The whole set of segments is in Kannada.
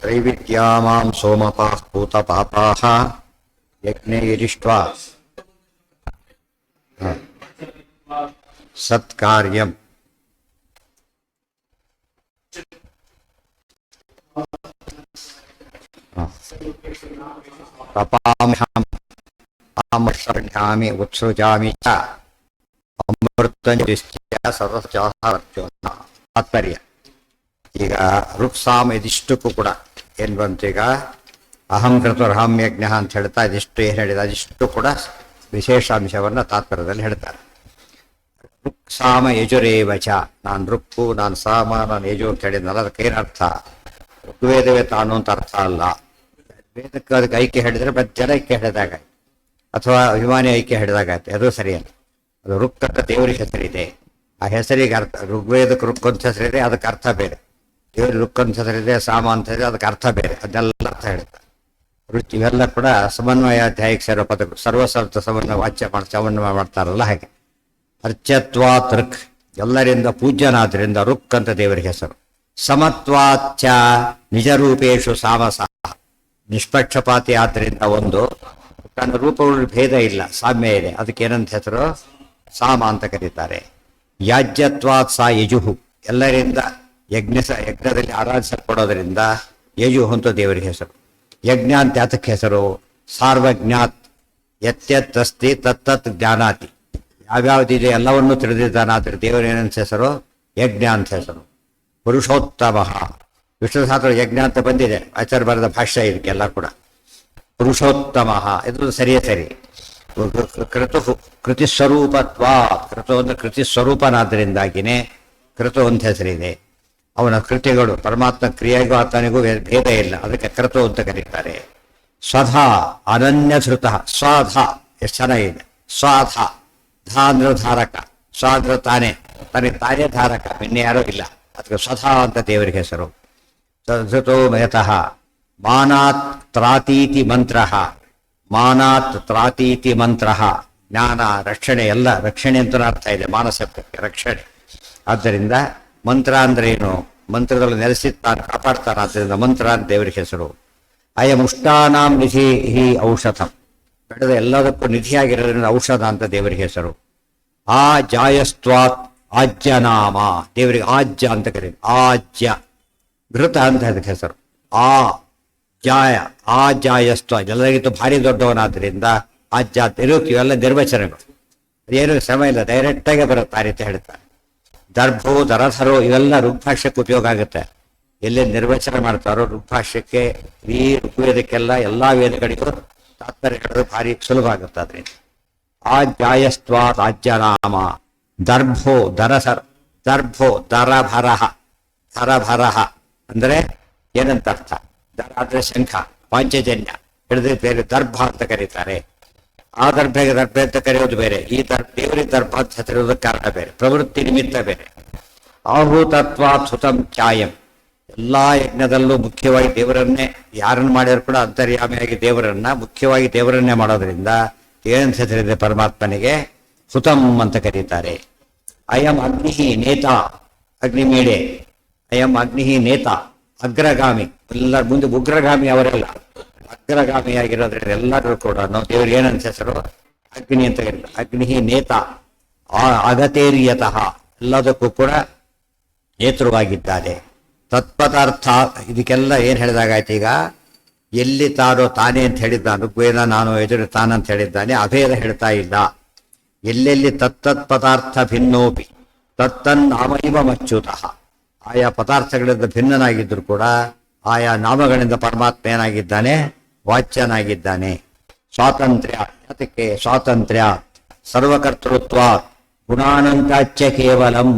ತ್ರೈವಿದ್ಯಾ ಮಾಂ ಸೋಮಪಾಃ ಭೂತಪಾಪಾಃ ಯಜ್ಞೈರಿಷ್ಟ್ವಾ ಸತ್ಕಾರ್ಯಂ ತಪಾಮ್ಯಹಂ ಆಮರ್ಷಾಮಿ ಉತ್ಸೃಜಾಮಿ ಚ ಅಮೃತಂಜಸ್ಯ ಸದಸ್ಯಾಹಾರತ್ಯೋನ್ನ. ತಾತ್ಪರ್ಯ ಈಗ ಋಕ್ಸಾಮ ಇದಿಷ್ಟಕ್ಕೂ ಕೂಡ ಏನು ಬಂತು? ಈಗ ಅಹಂ ಕೃತರ್ಹಾಮ್ಯಜ್ಞ ಅಂತ ಹೇಳ್ತಾ ಇದಿಷ್ಟು ಏನು ಹೇಳಿದ ಅದಿಷ್ಟು ಕೂಡ ವಿಶೇಷಾಂಶವನ್ನು ತಾತ್ಪರ್ಯದಲ್ಲಿ ಹೇಳ್ತಾರೆ. ಋಕ್ಸಾಮ ಯಜುರೇವಚ, ನಾನು ಋಕ್ಕು, ನಾನು ಸಾಮ, ನಾನು ಯಜು ಅಂತ ಹೇಳಿದ್ನಲ್ಲ, ಅದಕ್ಕೆ ಏನರ್ಥ? ಋಗ್ವೇದವೇ ತಾನು ಅಂತ ಅರ್ಥ ಅಲ್ಲ. ವೇದಕ್ಕೆ ಅದಕ್ಕೆ ಐಕ್ಯ ಹೇಳಿದರೆ ಮತ್ತೆ ಜನ ಐಕ್ಯ ಹೇಳಿದಾಗ, ಅಥವಾ ಅಭಿಮಾನಿ ಐಕ್ಯ ಹೇಳಿದಾಗಾಯ್ತು, ಅದು ಸರಿಯಲ್ಲ. ಅದು ಋಕ್ ಅಂತ ದೇವರಿಗೆ ಹೆಸರಿದೆ, ಆ ಹೆಸರಿಗೆ ಅರ್ಥ. ಋಗ್ವೇದಕ್ಕೆ ಋಕ್ ಅಂತ ಹೆಸರಿದೆ, ಅದಕ್ಕೆ ಅರ್ಥ ಬೇರೆ. ದೇವರಿಗೆ ಋಕ್ ಅಂತ ಹೆಸರಿದೆ, ಸಾಮ ಅಂತ ಹೇಳಿದ್ರೆ ಅದಕ್ಕೆ ಅರ್ಥ ಬೇರೆ. ಅದನ್ನೆಲ್ಲ ಅರ್ಥ ಹೇಳ್ತಾರೆ. ರುಚಿ ಇವೆಲ್ಲ ಕೂಡ ಸಮನ್ವಯಾಧ್ಯಾಯಕ್ಕೆ ಸೇರೋ ಪದಗಳು. ಸರ್ವಸರ್ಥ ಸಮನ್ವಯ ವಾಚ್ಯ ಸಮನ್ವಯ ಮಾಡ್ತಾರಲ್ಲ ಹಾಗೆ. ಅರ್ಚತ್ವಾತ್ ಋಕ್, ಎಲ್ಲರಿಂದ ಪೂಜ್ಯನಾದ್ರಿಂದ ಋಕ್ ಅಂತ ದೇವರಿಗೆ ಹೆಸರು. ಸಮತ್ವಾಚ ನಿಜರೂಪೇಶು ಸಾಮಸಃ, ನಿಷ್ಪಕ್ಷಪಾತಿ ಆದ್ದರಿಂದ ಒಂದು ತನ್ನ ರೂಪಗಳು ಭೇದ ಇಲ್ಲ, ಸಾಮ್ಯ ಇದೆ, ಅದಕ್ಕೆ ಏನಂತ ಹೆಸರು? ಸಾಮ ಅಂತ ಕರೀತಾರೆ. ಯಾಜ್ಯತ್ವಾತ್ ಸಾ ಯಜುಹು, ಎಲ್ಲರಿಂದ ಯಜ್ಞದಲ್ಲಿ ಆರಾಧಿಸಲ್ಪಡೋದ್ರಿಂದ ಯಜುಹು ಅಂತ ದೇವರಿಗೆ ಹೆಸರು. ಯಜ್ಞ ಅಂತ ಯಾತಕ್ಕೆ ಹೆಸರು? ಸಾರ್ವಜ್ಞಾತ್, ಯತ್ಯತ್ತಸ್ತಿ ತತ್ತತ್ ಜ್ಞಾನಾತಿ, ಯಾವ್ಯಾವ್ದಿದೆ ಎಲ್ಲವನ್ನೂ ತಿಳಿದಿದ್ದಾನಾದ್ರೆ ದೇವರು ಏನಂತ ಹೆಸರು? ಯಜ್ಞ ಅಂತ ಹೆಸರು. ಪುರುಷೋತ್ತಮ, ವಿಷ್ಣು ಸಹಸ್ರ ಯಜ್ಞ ಅಂತ ಬಂದಿದೆ, ಆಚಾರ್ಯ ಬರೆದ ಭಾಷ್ಯ ಇದಕ್ಕೆಲ್ಲ ಕೂಡ. ಪುರುಷೋತ್ತಮ ಇದು ಸರಿಯೇ ಸರಿ. ಕೃತು ಕೃತಿಸ್ವರೂಪತ್ವ, ಕೃತು ಅಂದ್ರೆ ಕೃತಿಸ್ವರೂಪನಾದ್ದರಿಂದಾಗಿನೇ ಕೃತು ಅಂತ ಹೆಸರಿದೆ. ಅವನ ಕೃತಿಗಳು ಪರಮಾತ್ಮ ಕ್ರಿಯೆಗೂ ಆತನಿಗೂ ಭೇದ ಇಲ್ಲ, ಅದಕ್ಕೆ ಕೃತು ಅಂತ ಕರೀತಾರೆ. ಸ್ವಧ ಅನನ್ಯಧೃತ, ಸ್ವಧ ಎಷ್ಟು ಚೆನ್ನಾಗಿದೆ. ಸ್ವಧ, ಧ ಅಂದ್ರೆ ಧಾರಕ, ಸ್ವ ಅಂದ್ರೆ ತಾನೇ, ತನಗೆ ತಾನೇ ಧಾರಕ, ಇನ್ನೇ ಯಾರೂ ಇಲ್ಲ, ಅದಕ್ಕೆ ಸ್ವಧ ಅಂತ ದೇವರಿಗೆ ಹೆಸರು. ಧೃತೋ ಯತಃ ಮಾನಾತ್ ತ್ರಾತೀತಿ ಮಂತ್ರ, ಮಾನಾತ್ ತ್ರಾತೀತಿ ಮಂತ್ರ, ಜ್ಞಾನ ರಕ್ಷಣೆ, ಎಲ್ಲ ರಕ್ಷಣೆ ಅಂತ ಅರ್ಥ ಇದೆ ಮಾನಸತ್ವಕ್ಕೆ, ರಕ್ಷಣೆ. ಆದ್ದರಿಂದ ಮಂತ್ರ ಅಂದ್ರೆ ಏನು? ಮಂತ್ರದಲ್ಲಿ ನೆಲೆಸಿ ತಾನು ಕಾಪಾಡ್ತಾನೆ, ಆದ್ದರಿಂದ ಮಂತ್ರ ಅಂತ ದೇವರಿಗೆ ಹೆಸರು. ಅಯಮುಷ್ಟಾನಾಂ ನಿಧಿ ಹಿ ಔಷಧಂ, ಬೆಳೆದ ಎಲ್ಲದಕ್ಕೂ ನಿಧಿಯಾಗಿರೋದ್ರಿಂದ ಔಷಧ ಅಂತ ದೇವರಿಗೆ ಹೆಸರು. ಆ ಜಾಯಸ್ತ್ವಾತ್ ಆಜ್ಯನಾಮ, ದೇವರಿಗೆ ಆಜ್ಯ ಅಂತ ಕರೀತಾರೆ. ಆಜ್ಯ ಘೃತ ಅಂತ ಅದಕ್ಕೆ ಹೆಸರು. ಆ ಜಾಯ, ಆ ಜಾಯಸ್ತ್ವ, ಎಲ್ಲರಿಗಿಂತ ಭಾರಿ ದೊಡ್ಡವನಾದ್ರಿಂದ ಆಜ್ಯ ಇರುತ್ತೆ. ಇವೆಲ್ಲ ನಿರ್ವಚನಗಳು, ಏನು ಶ್ರಮ ಇಲ್ಲ, ಡೈರೆಕ್ಟಾಗಿ ಬರುತ್ತೆ ಆ ರೀತಿ ಹೇಳ್ತಾರೆ. ದರ್ಭೋ ದರಧರೋ ಇವೆಲ್ಲ ಋಗ್ಭಾಷ್ಯಕ್ಕೆ ಉಪಯೋಗ ಆಗುತ್ತೆ. ಎಲ್ಲಿ ನಿರ್ವಚನ ಮಾಡ್ತಾರೋ ಋಗ್ಭಾಷ್ಯಕ್ಕೆ, ಈ ಋಗ್ವೇದಕ್ಕೆಲ್ಲ ಎಲ್ಲ ವೇದಗಳಿಗೂ ತಾತ್ಪರ್ಯ ಹೇಳೋದು ಭಾರಿ ಸುಲಭ ಆಗುತ್ತೆ. ಅದರಿಂದ ಆ ಜಾಯಸ್ತ್ವ ರಾಜ್ಯನಾಮ. ದರ್ಭೋ ದರಸರ್, ದರ್ಭೋ ದರಭರಹ, ದರಭರಹ ಅಂದ್ರೆ ಏನಂತ ಅರ್ಥ? ದರ ಅಂದ್ರೆ ಶಂಖ, ಪಾಂಚಜನ್ಯ ಹಿಡಿದ್ರೆ ಬೇರೆ ದರ್ಭ ಅಂತ ಕರೀತಾರೆ. ಆ ದರ್ಭೆಗೆ ದರ್ಭ ಅಂತ ಕರೆಯೋದು ಬೇರೆ, ಈ ದೇವರಿಗೆ ದರ್ಭ ಅಂತ ಹೆಸರಿರೋದಕ್ಕೆ ಕಾರಣ ಬೇರೆ, ಪ್ರವೃತ್ತಿ ನಿಮಿತ್ತ ಬೇರೆ. ಆಹೂತತ್ವಾತ್ ಸುತಂ ಛಾಯಂ, ಎಲ್ಲಾ ಯಜ್ಞದಲ್ಲೂ ಮುಖ್ಯವಾಗಿ ದೇವರನ್ನೇ, ಯಾರನ್ನು ಮಾಡಿದ್ರು ಕೂಡ ಅಂತರ್ಯಾಮಿಯಾಗಿ ದೇವರನ್ನ, ಮುಖ್ಯವಾಗಿ ದೇವರನ್ನೇ ಮಾಡೋದ್ರಿಂದ ಏನಂತ ಹೆಸರಿದೆ ಪರಮಾತ್ಮನಿಗೆ? ಸುತಂ ಅಂತ ಕರೀತಾರೆ. ಅಯಂ ಅಗ್ನಿ ನೇತ, ಅಗ್ನಿ ಮೇಡೆ. ಅಯಂ ಅಗ್ನಿ ನೇತ, ಅಗ್ರಗಾಮಿ, ಎಲ್ಲರ ಮುಂದೆ ಉಗ್ರಗಾಮಿ ಅವರೆಲ್ಲ ಅಗ್ರಗಾಮಿಯಾಗಿರೋದ್ರಿಂದ ಎಲ್ಲರೂ ಕೂಡ ದೇವರಿಗೆ ಏನಂತ ಹೆಸರು? ಅಗ್ನಿ ಅಂತ ಕರೀತಾರೆ. ಅಗ್ನಿ ನೇತ ಅಗತೇರಿಯತಃ, ಎಲ್ಲದಕ್ಕೂ ಕೂಡ ನೇತೃವಾಗಿದ್ದಾರೆ. ತತ್ಪದಾರ್ಥ, ಇದಕ್ಕೆಲ್ಲ ಏನು ಹೇಳಿದಾಗಾಯ್ತು? ಈಗ ಎಲ್ಲಿ ತಾನೋ ತಾನೇ ಅಂತ ಹೇಳಿದ್ದಾನೆ ಋಗ್ವೇದ, ನಾನು ಎದುರು ತಾನಂತ ಹೇಳಿದ್ದಾನೆ, ಅಭೇದ ಹೇಳ್ತಾ ಇಲ್ಲ. ಎಲ್ಲೆಲ್ಲಿ ತತ್ತತ್ ಪದಾರ್ಥ ಭಿನ್ನೋಪಿ ತತ್ತನ್ ನಾಮೈವ ಮಚ್ಯುತಃ, ಆಯಾ ಪದಾರ್ಥಗಳಿಂದ ಭಿನ್ನನಾಗಿದ್ದರೂ ಕೂಡ ಆಯಾ ನಾಮಗಳಿಂದ ಪರಮಾತ್ಮ ಏನಾಗಿದ್ದಾನೆ? ವಾಚ್ಯನಾಗಿದ್ದಾನೆ. ಸ್ವಾತಂತ್ರ್ಯ, ಅದಕ್ಕೆ ಸ್ವಾತಂತ್ರ್ಯ. ಸರ್ವಕರ್ತೃತ್ವ ಗುಣಾನಂತಾಚ್ಯ ಕೇವಲಂ,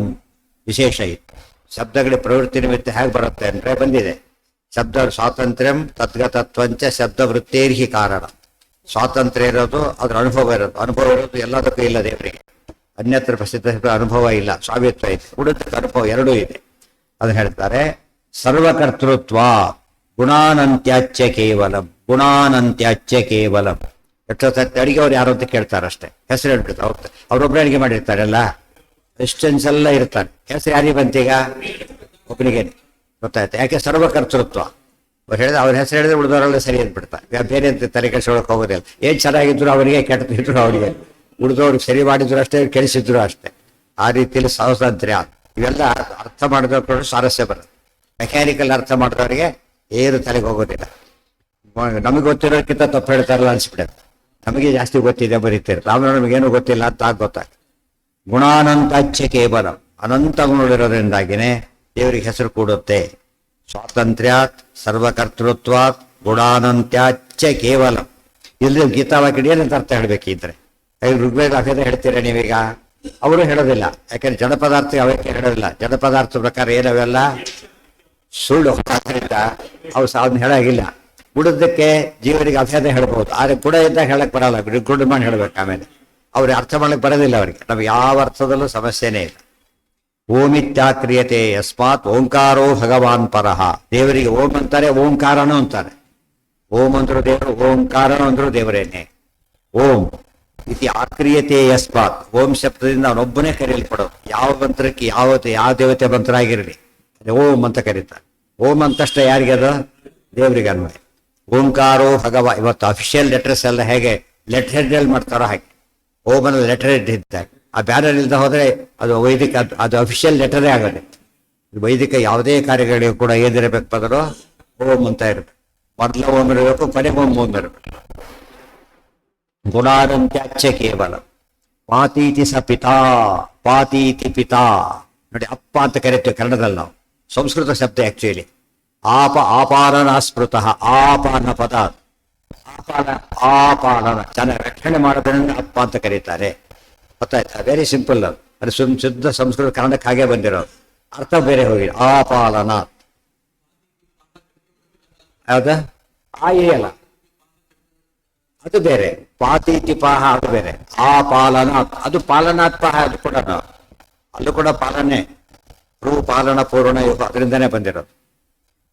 ವಿಶೇಷ ಇತ್ತು. ಶಬ್ದಗಳ ಪ್ರವೃತ್ತಿ ನಿಮಿತ್ತ ಹೇಗೆ ಬರುತ್ತೆ ಅಂದ್ರೆ ಬಂದಿದೆ. ಶಬ್ದ ಸ್ವಾತಂತ್ರ್ಯಂ ತದ್ಗತತ್ವಂಚ ಶಬ್ದ ವೃತ್ತೇರ್ಹಿ ಕಾರಣ. ಸ್ವಾತಂತ್ರ್ಯ ಇರೋದು, ಅದ್ರ ಅನುಭವ ಇರೋದು. ಅನುಭವ ಇರೋದು ಎಲ್ಲದಕ್ಕೂ ಇಲ್ಲ ದೇವರಿಗೆ, ಅನ್ಯತ್ರ ಪ್ರಸಿದ್ಧ ಅನುಭವ ಇಲ್ಲ, ಸ್ವಾಮಿತ್ವ ಇದೆ, ಉಳಿದಕ್ಕೆ ಅನುಭವ ಎರಡೂ ಇದೆ. ಅದನ್ನ ಹೇಳ್ತಾರೆ. ಸರ್ವಕರ್ತೃತ್ವ ಗುಣಾನಂತ್ಯಾಚ್ಯ ಕೇವಲಂ, ಗುಣಾನಂತ್ಯಾಚ್ಯ ಕೇವಲಂ. ಎಷ್ಟೋ ಸತ್ಯ ಅಡಿಗೆ ಅವ್ರು ಯಾರು ಅಂತ ಕೇಳ್ತಾರಷ್ಟೇ, ಹೆಸರು ಹೇಳ್ಬಿಡ್ತಾರೆ. ಅವ್ರೊಬ್ಬರು ಅಡಿಗೆ ಮಾಡಿರ್ತಾರಲ್ಲ, ಕ್ರಿಶ್ಚಿಯನ್ಸ್ ಎಲ್ಲ ಇರ್ತಾರೆ, ಹೆಸರು ಯಾರಿಗೆ ಬಂತೀಗ? ಒಬ್ಬನಿಗೆ ಗೊತ್ತಾಯ್ತು. ಯಾಕೆ? ಸರ್ವಕರ್ತೃತ್ವ. ಹೇಳಿದ್ರೆ ಅವ್ರ ಹೆಸರು ಹೇಳಿದ್ರೆ ಉಳಿದವರೆಲ್ಲ ಸರಿ ಅಂದ್ಬಿಡ್ತಾರೆ. ಬೇರೆ ಅಂತ ತಲೆ ಕೆಡಿಸ್ಕೊಳಕ್ ಹೋಗೋದಿಲ್ಲ. ಏನು ಚೆನ್ನಾಗಿದ್ರು ಅವರಿಗೆ, ಕೆಟ್ಟದಿದ್ರು ಅವರಿಗೆ, ಉಳಿದವ್ರಿಗೆ ಸರಿ ಮಾಡಿದ್ರು ಅಷ್ಟೇ, ಕೆಡಿಸಿದ್ರು ಅಷ್ಟೇ. ಆ ರೀತಿಯಲ್ಲಿ ಸ್ವಾತಂತ್ರ್ಯ ಇವೆಲ್ಲ ಅರ್ಥ ಮಾಡಿದವ್ರು ಸ್ವಾರಸ್ಯ ಬರುತ್ತೆ. ಮೆಕ್ಯಾನಿಕಲ್ ಅರ್ಥ ಮಾಡಿದವರಿಗೆ ಏನು ತಲೆಗೆ ಹೋಗೋದಿಲ್ಲ. ನಮಗೆ ಗೊತ್ತಿರೋದಕ್ಕಿಂತ ತಪ್ಪು ಹೇಳ್ತಾರಲ್ಲ ಅನ್ಸ್ಬಿಡುತ್ತೆ. ನಮಗೆ ಜಾಸ್ತಿ ಗೊತ್ತಿದೆ ಬರೀತಾರೆ, ರಾಮನ ನಮಗೇನು ಗೊತ್ತಿಲ್ಲ ಅಂತ ಗೊತ್ತಾಗ್ತದೆ. ಗುಣಾನಂತಾಚ್ಯ ಕೇವಲ, ಅನಂತ ಗುಣಗಳಿರೋದ್ರಿಂದಾಗಿನೇ ದೇವರಿಗೆ ಹೆಸರು ಕೂಡುತ್ತೆ. ಸ್ವಾತಂತ್ರ್ಯಾತ್ ಸರ್ವಕರ್ತೃತ್ವಾತ್ ಗುಣಾನಂತ್ಯಾಚ್ಯ ಕೇವಲ. ಇಲ್ಲಿ ಗೀತಾವಾಕ್ಯ ಏನಂತ ಅರ್ಥ ಹೇಳ್ಬೇಕಿದ್ರೆ ಋಗ್ವೇದ ಅಭೇದ ಹೇಳ್ತೀರ ನೀವೀಗ? ಅವರು ಹೇಳೋದಿಲ್ಲ. ಯಾಕಂದ್ರೆ ಜಡ ಪದಾರ್ಥ ಅವಕ್ಕೆ ಹೇಳೋದಿಲ್ಲ. ಜಡ ಪದಾರ್ಥ ಪ್ರಕಾರ ಏನವೆಲ್ಲ ಸುಳ್ಳು ಆದ್ದರಿಂದ ಅವು ಅದನ್ನ ಹೇಳಾಗಿಲ್ಲ. ಗುಡದಕ್ಕೆ ಜೀವನಿಗೆ ಅಭೇದ ಹೇಳ್ಬೋದು, ಆದರೆ ಗುಡ ಇದ್ದಾಗ ಹೇಳಕ್ ಬರಲ್ಲ. ಗುಡ್ ಮಾಡಿ ಹೇಳ್ಬೇಕು. ಆಮೇಲೆ ಅವ್ರಿಗೆ ಅರ್ಥ ಮಾಡ್ಲಿಕ್ಕೆ ಬರೋದಿಲ್ಲ. ಅವರಿಗೆ ನಮ್ಗೆ ಯಾವ ಅರ್ಥದಲ್ಲೂ ಸಮಸ್ಯೆನೇ ಇಲ್ಲ. ಓಮಿತ್ಯಾಕ್ರಿಯತೆ ಯಸ್ಮಾತ್ ಓಂಕಾರೋ ಭಗವಾನ್ ಪರಹ. ದೇವರಿಗೆ ಓಂ ಅಂತಾರೆ, ಓಂಕಾರನೂ ಅಂತಾರೆ. ಓಂ ಅಂದ್ರು ದೇವರು, ಓಂಕಾರನೂ ಅಂದ್ರು ದೇವರೇನೆ. ಓಂ ಇತಿ ಆಕ್ರಿಯತೆ ಯಸ್ಮಾತ್, ಓಂ ಶಬ್ದದಿಂದ ಅವನೊಬ್ಬನೇ ಕರೆಯಲ್ಪಡೋದು. ಯಾವ ಮಂತ್ರಕ್ಕೆ ಯಾವ ದೇವತೆ ಮಂತ್ರ ಆಗಿರಲಿ ಓಂ ಅಂತ ಕರೀತಾರೆ. ಓಂ ಅಂತಷ್ಟೇ ಯಾರಿಗೆ ಅದು? ದೇವರಿಗೆ ಅನ್ವಯ. ಓಂಕಾರೋ ಭಗವ. ಇವತ್ತು ಅಫಿಷಿಯಲ್ ಲೆಟರ್ಸ್ ಎಲ್ಲ ಹೇಗೆ ಲೆಟರ್ ಹೆಡ್ ಮಾಡ್ತಾರೋ ಹಾಗೆ ಓಂ ಅನ್ನೋ ಲೆಟರ್ ಹೆಡ್ ಇದ್ದಾಗ ಆ ಬ್ಯಾನರ್ ಇಲ್ದ ಹೋದ್ರೆ ಅದು ವೈದಿಕ, ಅದು ಅಫಿಷಿಯಲ್ ಲೆಟರೇ ಆಗೋದೆ. ವೈದಿಕ ಯಾವುದೇ ಕಾರ್ಯಗಳಿಗೂ ಕೂಡ ಏನಿರಬೇಕು ಪದರು ಓಂ ಅಂತ ಇರಬೇಕು. ಮೊದಲ ಓಂ ಇರಬೇಕು, ಕೊನೆಗೆ ಓಂ ಇರಬೇಕು. ಗುಣಾನಂತ್ಯಾಚ್ಯ ಕೇವಲ. ಪಾತೀತಿ ಸ ಪಿತಾ, ಪಾತೀತಿ ಪಿತಾ. ನೋಡಿ, ಅಪ್ಪ ಅಂತ ಕರೀತೀವಿ ಕನ್ನಡದಲ್ಲಿ ನಾವು. ಸಂಸ್ಕೃತ ಶಬ್ದ ಆಕ್ಚುಲಿ ಆಪಾಲನ ಸ್ಮೃತ. ಆಪಾನ ಪದ, ಆಪಾಲನ ಚೆನ್ನಾಗಿ ರಕ್ಷಣೆ ಮಾಡೋದ್ರಿಂದ ಅಪ್ಪ ಅಂತ ಕರೀತಾರೆ. ಗೊತ್ತಾಯ್ತಾ? Very simple. ಅದು ಶುದ್ಧ ಸಂಸ್ಕೃತ ಕನ್ನಡಕ್ಕೆ ಹಾಗೆ ಬಂದಿರೋದು, ಅರ್ಥ ಬೇರೆ ಹೋಗಿದೆ. ಆಪಾಲನ ಯಾವ್ದ? ಅಲ್ಲ, ಅದು ಬೇರೆ. ಪಾತೀತಿ ಪಾಹ ಅದು ಬೇರೆ. ಆಪಾಲನ ಅದು ಪಾಲನಾತ್ಪಾಹ, ಅದು ಕೂಡ ಅಲ್ಲೂ ಕೂಡ ಪಾಲನೆ. ಪಾಲನ ಪೂರ್ಣ ಯುಗ ಅದರಿಂದನೇ ಬಂದಿರೋದು.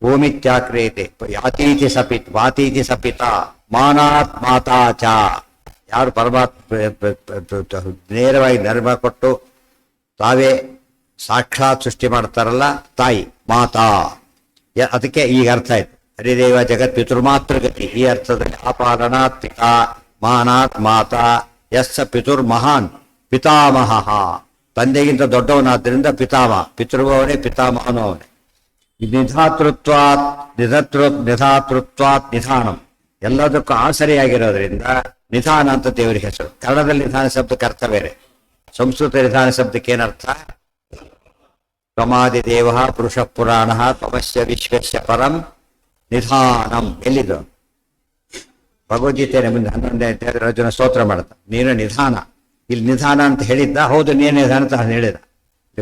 ಓಮಿತ್ಯಾಕ್ರಿಯತೆ ಯಾತೀತಿ ಸಪಿತ್, ವಾತೀತಿ ಸಪಿತ, ಮಾನಾತ್ ಮಾತಾ ಚ. ಯಾರು ಪರಮಾತ್ಮ ನೇರವಾಗಿ ಧರ್ಮ ಕೊಟ್ಟು ತಾವೇ ಸಾಕ್ಷಾತ್ ಸೃಷ್ಟಿ ಮಾಡ್ತಾರಲ್ಲ ತಾಯಿ, ಮಾತಾ. ಅದಕ್ಕೆ ಈಗ ಅರ್ಥ ಆಯ್ತು. ಹರಿದೇವ ಜಗತ್ ಪಿತೃಮಾತೃಗತಿ. ಈ ಅರ್ಥದಲ್ಲಿ ಅಪಾಲನಾತ್ ಪಿತಾ, ಮಾನಾತ್ ಮಾತಾ, ಯಸ್ಸ ಪಿತುರ್ ಮಹಾನ್ ಪಿತಾಮಹ. ತಂದೆಗಿಂತ ದೊಡ್ಡವನಾದ್ದರಿಂದ ಪಿತಾಮಹ. ಪಿತೃವವನೇ, ಪಿತಾಮಹನೂ ಅವನೇ. ನಿಧಾತೃತ್ವಾತ್ ನಿಧಾತೃತ್ವಾತ್ ನಿಧಾನಂ. ಎಲ್ಲದಕ್ಕೂ ಆಸರಿಯಾಗಿರೋದ್ರಿಂದ ನಿಧಾನ ಅಂತ ದೇವರಿಗೆ ಹೆಸರು. ಕನ್ನಡದಲ್ಲಿ ನಿಧಾನ ಶಬ್ದಕ್ಕೆ ಅರ್ಥ ಬೇರೆ, ಸಂಸ್ಕೃತ ನಿಧಾನ ಶಬ್ದಕ್ಕೆ ಏನರ್ಥ? ತ್ವಮಾದಿ ದೇವ ಪುರುಷ ಪುರಾಣ ತ್ವಮಸ್ಯ ವಿಶ್ವಸ್ಯ ಪರಂ ನಿಧಾನಂ. ಎಲ್ಲಿದು? ಭಗವದ್ಗೀತೆಯ ಮುಂದೆ 11ನೇ ಅರ್ಜುನ ಸ್ತೋತ್ರ ಮಾಡ್ತಾನೆ, ನೀನು ನಿಧಾನ. ಇಲ್ಲಿ ನಿಧಾನ ಅಂತ ಹೇಳಿದ್ದ, ಹೌದು ನೀನು ನಿಧಾನ ಅಂತ ಹೇಳಿದ.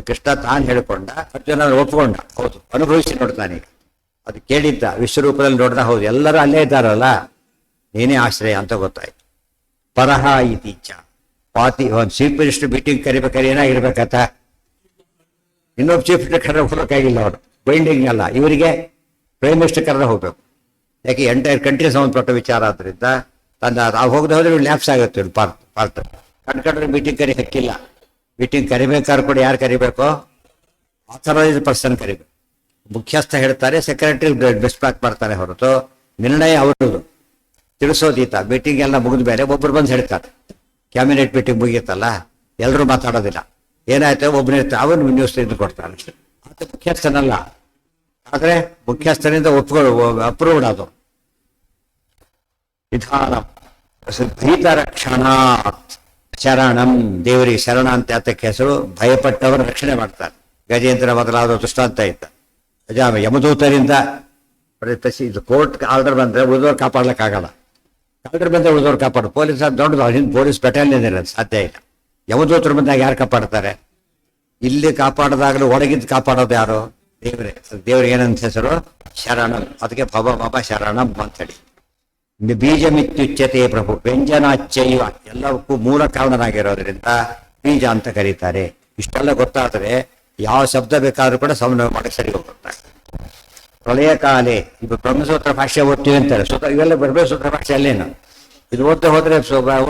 ಕೃಷ್ಣ ತಾನು ಹೇಳಿಕೊಂಡ, ಅರ್ಜುನ ಒಪ್ಕೊಂಡ, ಹೌದು ಅನುಭವಿಸಿ ನೋಡ್ತಾನೆ. ಈಗ ಅದು ಕೇಳಿದ್ದ, ವಿಶ್ವರೂಪದಲ್ಲಿ ನೋಡ್ದ, ಹೌದು ಎಲ್ಲರೂ ಅಲ್ಲೇ ಇದ್ದಾರಲ್ಲ, ನೀನೇ ಆಶ್ರಯ ಅಂತ ಗೊತ್ತಾಯ್ತು. ಪರಹ ಇತೀಚ ಪಾತಿ. ಒಂದು ಚೀಫ್ ಮಿನಿಸ್ಟರ್ ಮೀಟಿಂಗ್ ಕರಿಬೇಕಾದ್ರೆ ಏನಾಗಿರ್ಬೇಕತ್ತ? ಇನ್ನೊಬ್ಬ ಚೀಫ್ ಮಿನಿಸ್ಟರ್ ಕರೆದ್ರೆ ಹೋಗಬೇಕಾಗಿಲ್ಲ, ಅವರು ಬೈಂಡಿಂಗ್ ಅಲ್ಲ. ಇವರಿಗೆ ಪ್ರೈಮ್ ಮಿನಿಸ್ಟರ್ ಕರೆದ್ರೆ ಹೋಗ್ಬೇಕು. ಯಾಕೆ ಎಂಟೈರ್ ಕಂಟ್ರಿ ಸಂಬಂಧಪಟ್ಟ ವಿಚಾರ ಆದ್ರಿಂದ ಹೋಗದೆ ಹೋದ್ರೆ ಲ್ಯಾಪ್ಸ್ ಆಗುತ್ತೆ. ಪಾರ್ಟ್ ಕಂಡ್ರೆ ಮೀಟಿಂಗ್ ಕರಿ ಹಕ್ಕಿಲ್ಲ. ಮೀಟಿಂಗ್ ಕರಿಬೇಕಾದ್ರೆ ಕೂಡ ಯಾರು ಕರಿಬೇಕು? ಆಥರೈಸ್ಡ್ ಪರ್ಸನ್ ಕರಿಬೇಕು. ಮುಖ್ಯಸ್ಥ ಹೇಳ್ತಾರೆ, ಸೆಕ್ರೆಟರಿ ಡಿಸ್ಪ್ಯಾಚ್ ಮಾಡ್ತಾರೆ ಹೊರತು ನಿರ್ಣಯ ಅವರದು, ತಿಳಿಸೋದೀತ. ಮೀಟಿಂಗ್ ಎಲ್ಲ ಮುಗಿದ ಮೇಲೆ ಒಬ್ರು ಬಂದು ಹೇಳ್ತಾರೆ. ಕ್ಯಾಬಿನೆಟ್ ಮೀಟಿಂಗ್ ಮುಗಿಯುತ್ತಲ್ಲ, ಎಲ್ಲರೂ ಮಾತಾಡೋದಿಲ್ಲ. ಏನಾಯ್ತು ಒಬ್ಬನೇ ಇರ್ತಾರೆ, ಅವನು ನ್ಯೂಸ್ ಇದು ಕೊಡ್ತಾರೆ ಅಷ್ಟೇ. ಅದು ಮುಖ್ಯಸ್ಥನಲ್ಲ. ಆದರೆ ಮುಖ್ಯಸ್ಥನಿಂದ ಅಪ್ರೂವ್ಡ್ ಅದು. ನಿಧಾನ ಭೀತರಕ್ಷಣಾತ್ ಶರಣಂ. ದೇವರಿಗೆ ಶರಣ ಅಂತ ಅದಕ್ಕೆ ಹೆಸರು. ಭಯಪಟ್ಟವರು ರಕ್ಷಣೆ ಮಾಡ್ತಾರೆ. ಗಜೇಂದ್ರ ಮೊದಲಾದ ದೃಷ್ಟಾಂತ ಇದ್ದ. ಯಮದೂತರಿಂದ ಇದು ಕೋರ್ಟ್ ಆರ್ಡರ್ ಬಂದ್ರೆ ಉಳಿದವ್ರು ಕಾಪಾಡ್ಲಿಕ್ಕಾಗಲ್ಲ. ಆರ್ಡರ್ ಬಂದ್ರೆ ಉಳಿದವ್ರು ಕಾಪಾಡು. ಪೊಲೀಸ್ ದೊಡ್ಡದು, ಹಿಂದೆ ಪೊಲೀಸ್ ಬೆಟಾಲಿಯನ್ ಇರೋದು ಸಾಧ್ಯ ಇಲ್ಲ. ಯಮದೂತರು ಬಂದಾಗ ಯಾರು ಕಾಪಾಡ್ತಾರೆ? ಇಲ್ಲಿ ಕಾಪಾಡೋದಾಗಲೂ ಒಳಗಿದ್ದು ಕಾಪಾಡೋದು ಯಾರು? ದೇವರೇ. ದೇವ್ರಿಗೆ ಏನಂತ ಹೆಸರು? ಶರಣಂ. ಅದಕ್ಕೆ ಭವ ಮಮ ಶರಣಂ ಅಂತೇಳಿ. ಬೀಜಮಿತ್ಯುಚ್ಯತೆ ಪ್ರಭು ವ್ಯಂಜನಾಚ್ಯೈವ. ಎಲ್ಲವಕ್ಕೂ ಮೂಲ ಕಾರಣನಾಗಿರೋದ್ರಿಂದ ಬೀಜ ಅಂತ ಕರೀತಾರೆ. ಇಷ್ಟೆಲ್ಲ ಗೊತ್ತಾದರೆ ಯಾವ ಶಬ್ದ ಬೇಕಾದ್ರೂ ಕೂಡ ಸಮನ್ವಯ ಮಾಡಕ್ಕೆ ಸರಿ ಹೋಗುತ್ತೆ. ಪ್ರಳಯ ಕಾಲೇ ಇದು ಬ್ರಹ್ಮಸೂತ್ರ ಭಾಷೆ ಓದ್ತೀವಿ ಅಂತಾರೆ. ಇವೆಲ್ಲ ಬ್ರಹ್ಮಸೂತ್ರ ಭಾಷೆ ಅಲ್ಲೇನು ಇದು ಓದ್ತಾ ಹೋದ್ರೆ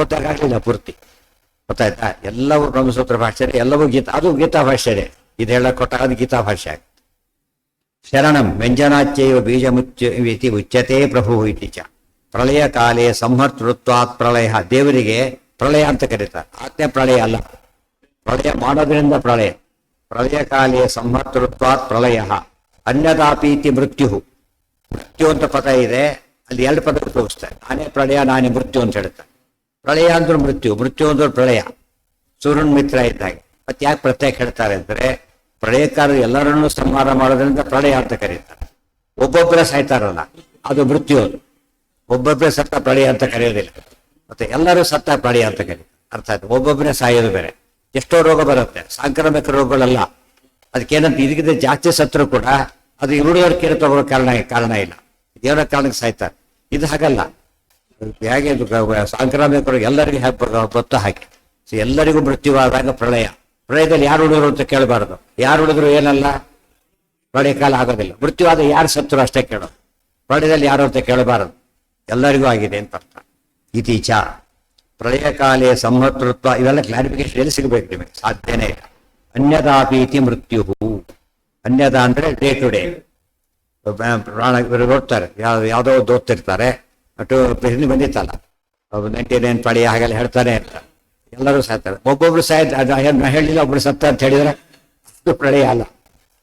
ಓದಾಗಲಿಲ್ಲ ಪೂರ್ತಿ. ಗೊತ್ತಾಯ್ತಾ? ಎಲ್ಲವೂ ಬ್ರಹ್ಮಸೂತ್ರ ಭಾಷೆ, ಎಲ್ಲವೂ ಗೀತಾ. ಅದು ಗೀತಾ ಭಾಷೆನೇ. ಇದು ಹೇಳಕ್ ಕೊಟ್ಟಾಗ ಅದು ಗೀತಾ ಭಾಷೆ ಆಗುತ್ತೆ. ಶರಣಂ ವ್ಯಂಜನಾಚ್ಯವ ಬೀಜಮುಚ್ಯ ಇತಿ ಉಚ್ಯತೆ ಪ್ರಭು ಇತಿ ಚ. ಪ್ರಳಯ ಕಾಲೇ ಸಂಹರ್ತೃತ್ವಾತ್ ಪ್ರಳಯ. ದೇವರಿಗೆ ಪ್ರಳಯ ಅಂತ ಕರೀತಾರೆ, ಆಜ್ಞೆ ಪ್ರಳಯ ಅಲ್ಲ. ಪ್ರಳಯ ಮಾಡೋದ್ರಿಂದ ಪ್ರಳಯ. ಪ್ರಳಯ ಕಾಲೇ ಸಂಹರ್ತೃತ್ವಾತ್ ಪ್ರಳಯ. ಅನ್ಯದಾಪೀತಿ ಮೃತ್ಯು. ಮೃತ್ಯು ಅಂತ ಪದ ಇದೆ, ಅಲ್ಲಿ ಎರಡು ಪದ ಉಪಯೋಗಿಸ್ತಾರೆ. ನಾನೇ ಪ್ರಳಯ, ನಾನೇ ಮೃತ್ಯು ಅಂತ ಹೇಳ್ತಾರೆ. ಪ್ರಳಯ ಅಂದ್ರೂ ಮೃತ್ಯು, ಮೃತ್ಯು ಅಂದ್ರೂ ಪ್ರಳಯ. ಸೂರ್ಯನ ಮಿತ್ರ ಇದ್ದಾಗೆ. ಮತ್ತೆ ಯಾಕೆ ಪ್ರತ್ಯೇಕ ಹೇಳ್ತಾರೆ ಅಂದರೆ, ಪ್ರಳಯಕಾರರು ಎಲ್ಲರನ್ನೂ ಸಂಹಾರ ಮಾಡೋದ್ರಿಂದ ಪ್ರಳಯ ಅಂತ ಕರೀತಾರೆ. ಒಬ್ಬೊಬ್ಬರೇ ಸಾಯ್ತಾರಲ್ಲ, ಅದು ಮೃತ್ಯು. ಅದು ಒಬ್ಬೊಬ್ಬರೇ ಸತ್ತ ಪ್ರಳಯ ಅಂತ ಕರೆಯೋದಿಲ್ಲ. ಮತ್ತೆ ಎಲ್ಲರೂ ಸತ್ತ ಪ್ರಳಯ ಅಂತ ಕರೀತಾರೆ. ಅರ್ಥ ಆಯ್ತು? ಒಬ್ಬೊಬ್ಬರೇ ಸಾಯೋದು ಬೇರೆ. ಎಷ್ಟೋ ರೋಗ ಬರುತ್ತೆ, ಸಾಂಕ್ರಾಮಿಕ ರೋಗಗಳಲ್ಲ. ಅದಕ್ಕೇನಂತ ಇದಕ್ಕಿಂತ ಜಾಸ್ತಿ ಸತ್ರು ಕೂಡ ಅದು ಇರುವುದವ್ರ ಕೇಳಿ ತಗೊಳ್ಳೋ ಕಾರಣ ಇಲ್ಲ. ದೇವರ ಕಾರಣಕ್ಕೆ ಸಾಯ್ತಾರೆ. ಇದು ಹಾಗಲ್ಲ. ಹೇಗೆ ಸಾಂಕ್ರಾಮಿಕ ರೋಗ ಎಲ್ಲರಿಗೂ ಗೊತ್ತು ಹಾಗೆ. ಸೊ ಎಲ್ಲರಿಗೂ ಮೃತ್ಯುವಾದಾಗ ಪ್ರಳಯ. ಪ್ರಳಯದಲ್ಲಿ ಯಾರು ಉಳಿದ್ರು ಅಂತ ಕೇಳಬಾರದು. ಯಾರು ಉಳಿದ್ರು ಏನಲ್ಲ, ಪ್ರಳಯ ಕಾಲ ಆಗೋದಿಲ್ಲ. ಮೃತ್ಯುವಾದ ಯಾರು ಸತ್ರು ಅಷ್ಟೇ ಕೇಳೋದು. ಪ್ರಳಯದಲ್ಲಿ ಯಾರು ಅಂತ ಕೇಳಬಾರದು. ಎಲ್ಲರಿಗೂ ಆಗಿದೆ ಅಂತ ಅರ್ಥ. ಇತೀಚ ಪ್ರಳಯ ಕಾಲೇ ಸಂಹರ್ತೃತ್ವ. ಇವೆಲ್ಲ ಕ್ಲಾರಿಫಿಕೇಶನ್ ಎಲ್ಲಿ ಸಿಗಬೇಕು ನಿಮಗೆ? ಸಾಧ್ಯನೇ ಇಲ್ಲ. ಅನ್ಯದಾಪೀತಿ ಮೃತ್ಯು. ಅನ್ಯದ ಅಂದ್ರೆ ಡೇ ಟು ಡೇ ಪ್ರಾಣ ನೋಡ್ತಾರೆ. ಯಾವುದೋ ಓದ್ತಿರ್ತಾರೆ. ಅಷ್ಟು ಹಿಂದೆ ಬಂದಿತ್ತಲ್ಲ 99 ಪ್ರಳಯ ಹಾಗೆಲ್ಲ ಹೇಳ್ತಾನೆ ಇರ್ತಾರೆ. ಎಲ್ಲರೂ ಸಾಯ್ತಾರೆ. ಒಬ್ಬೊಬ್ರು ಹೇಳಿಲ್ಲ, ಒಬ್ರು ಸತ್ತ ಅಂತ ಹೇಳಿದ್ರೆ ಅದು ಪ್ರಳಯ ಅಲ್ಲ.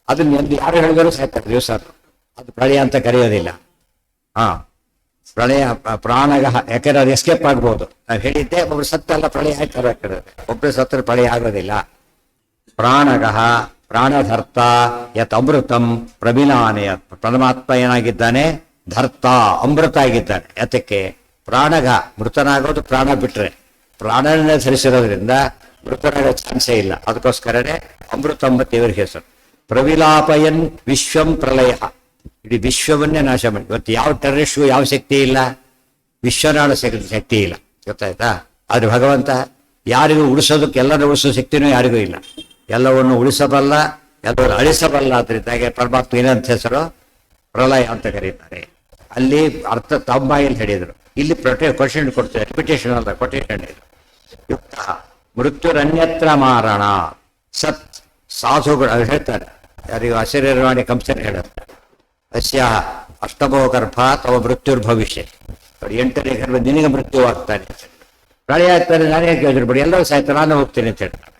ಅದನ್ನ ಯಾರು ಹೇಳಿದ್ರು ಸಾಯ್ತಾರೆ ದಿವಸ. ಅದು ಪ್ರಳಯ ಅಂತ ಕರೆಯೋದಿಲ್ಲ. ಹಾ, ಪ್ರಳಯ ಪ್ರಾಣಗ. ಯಾಕಂದ್ರೆ ಅದು ಎಸ್ಕೇಪ್ ಆಗ್ಬೋದು. ನಾವು ಹೇಳಿದ್ದೆ ಒಬ್ರು ಸತ್ತಲ್ಲ ಪ್ರಳಯ ಆಯ್ತಾರೆ. ಒಬ್ರು ಸತ್ತ ಪ್ರಳಯ ಆಗೋದಿಲ್ಲ. ಪ್ರಾಣಗ ಪ್ರಾಣಧರ್ತ ಯತ್ ಅಮೃತಂ ಪ್ರಮಿಲಾನೆ. ಪರಮಾತ್ಮ ಏನಾಗಿದ್ದಾನೆ? ಧರ್ತ, ಅಮೃತ ಆಗಿದ್ದಾನೆ. ಯಾತಕ್ಕೆ? ಪ್ರಾಣಗ ಮೃತನಾಗೋದು ಪ್ರಾಣ ಬಿಟ್ರೆ. ಪ್ರಾಣನೇ ಧರಿಸಿರೋದ್ರಿಂದ ಮೃತನಾಗೋ ಚಾನ್ಸೇ ಇಲ್ಲ. ಅದಕ್ಕೋಸ್ಕರನೇ ಅಮೃತ ಎಂಬ ದೇವರಿಗೆ ಹೆಸರು. ಪ್ರವಿಲಾಪಯನ್ ವಿಶ್ವಂ ಪ್ರಳಯ. ಇಡೀ ವಿಶ್ವವನ್ನೇ ನಾಶ ಮಾಡಿ. ಇವತ್ತು ಯಾವ ಟೆರರಿಸ್ಟ್ಗೂ ಯಾವ ಶಕ್ತಿ ಇಲ್ಲ, ವಿಶ್ವನಾಡ ಶಕ್ತಿ ಇಲ್ಲ. ಗೊತ್ತಾಯ್ತಾ? ಆದ್ರೆ ಭಗವಂತ ಯಾರಿಗೂ ಉಳಿಸೋದಕ್ಕೆ, ಎಲ್ಲರೂ ಉಳಿಸೋ ಶಕ್ತಿನೂ ಯಾರಿಗೂ ಇಲ್ಲ. ಎಲ್ಲವನ್ನು ಉಳಿಸಬಲ್ಲ, ಎಲ್ಲವನ್ನು ಅಳಿಸಬಲ್ಲ. ಅದರಿಂದಾಗೆ ಪರಮಾತ್ಮ ಏನಂತ ಹೆಸರು? ಪ್ರಳಯ ಅಂತ ಕರೀತಾರೆ. ಅಲ್ಲಿ ಅರ್ಥ ತಮ್ಮಾಯಲ್ಲಿ ಹೇಳಿದರು. ಇಲ್ಲಿ ಕ್ವಶನ್ ಕೊಡ್ತಾರೆ, ರಿಪಿಟೇಷನ್ ಅಲ್ಲ, ಕೊಟೇಶನ್ ಇದು. ಯುಕ್ತ ಮೃತ್ಯುರನ್ಯತ್ರ ಮಾರಣ ಸತ್ ಸಾಧುಗಳು ಹೇಳ್ತಾರೆ. ಯಾರಿಗೂ ಅಶರೀರವಾಣಿ ಕಂಸನ್ ಹೇಳುತ್ತೆ. ಅಸ್ಯ ಅಷ್ಟಮೋ ಗರ್ಭ ತವ ಮೃತ್ಯುರ್ಭವಿಷ್ಯ. 8ನೇ ಗರ್ಭ ನಿನಗೆ ಮೃತ್ಯುವಾಗ್ತಾನೆ. ಪ್ರಳಯ ಆಗ್ತಾನೆ, ನಾನೇ ಕೇಳಿದ್ರು ಬಿಡಿ, ಎಲ್ಲರೂ ಸಾಯ್ತಾರೆ, ನಾನು ಹೋಗ್ತೇನೆ ಅಂತ ಹೇಳ್ತಾರೆ.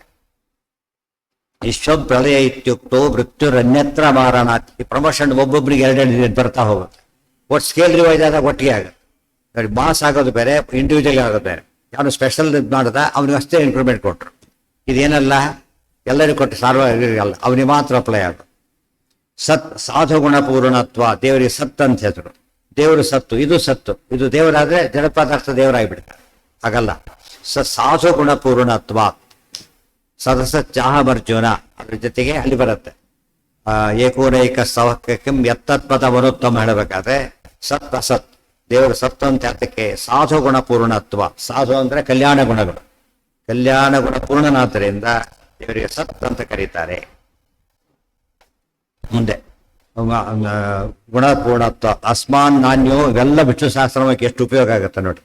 ವಿಶ್ವ ಪ್ರಳಯ ಇತ್ಯುಕ್ತೋ ಮೃತ್ಯುರನ್ಯತ್ರ ಮಾರಣ. ಈ ಪ್ರಮೋಷನ್ ಒಬ್ಬೊಬ್ಬರಿಗೆ 2 ಬರ್ತಾ ಹೋಗುತ್ತೆ. ಒಟ್ಟು ಸ್ಕೇಲ್ ರಿವೈಸ್ ಆದಾಗ ಒಟ್ಟಿಗೆ ಆಗುತ್ತೆ. ನೋಡಿ, ಮಾಸ್ ಆಗೋದು ಬೇರೆ, ಇಂಡಿವಿಜುವಲ್ ಆಗೋದು ಬೇರೆ. ಯಾರು ಸ್ಪೆಷಲ್ ಇದು ಮಾಡ್ದ ಅವನಿಗೆ ಅಷ್ಟೇ ಇಂಪ್ರೂವ್ಮೆಂಟ್ ಕೊಟ್ಟರು. ಇದೇನಲ್ಲ, ಎಲ್ಲರಿಗೂ ಕೊಟ್ಟು ಸಾರ್ವಜನಿಕಲ್ಲ, ಅವನಿಗೆ ಮಾತ್ರ ಅಪ್ಲೈ ಆಗೋದು. ಸತ್ ಸಾಧು ಗುಣಪೂರ್ಣತ್ವ. ದೇವರಿಗೆ ಸತ್ ಅಂತ ಹೆಸರು. ದೇವರು ಸತ್ತು, ಇದು ಸತ್ತು. ಇದು ದೇವರಾದ್ರೆ ಜಡ ಪದಾರ್ಥ ದೇವರಾಗಿಬಿಡ್ತಾರೆ. ಹಾಗಲ್ಲ. ಸಾಧು ಗುಣಪೂರ್ಣತ್ವ. ಸದಸ ಚಾಹಮರ್ಜುನ. ಅದ್ರ ಜೊತೆಗೆ ಅಲ್ಲಿ ಬರುತ್ತೆ ಏಕೋನೈಕ ಸವಕಂ ಎತ್ತತ್ಪದ ಮನೋತ್ತಮ ಹೇಳಬೇಕಾದ್ರೆ ಸತ್ ಅಸತ್. ದೇವರು ಸತ್ತು ಅಂತ ಅರ್ಥಕ್ಕೆ ಸಾಧು ಗುಣ ಪೂರ್ಣತ್ವ. ಸಾಧು ಅಂದ್ರೆ ಕಲ್ಯಾಣ ಗುಣಗಳು. ಕಲ್ಯಾಣ ಗುಣ ಪೂರ್ಣನಾದ್ದರಿಂದ ದೇವರಿಗೆ ಸತ್ ಅಂತ ಕರೀತಾರೆ. ಮುಂದೆ ಗುಣಪೂರ್ಣತ್ವ. ಅಸ್ಮಾನ್ ನಾಣ್ಯೋ. ಇವೆಲ್ಲ ವಿಷ್ಣು ಸಹಸ್ರನಾಮಕ್ಕೆ ಎಷ್ಟು ಉಪಯೋಗ ಆಗುತ್ತೆ ನೋಡಿ.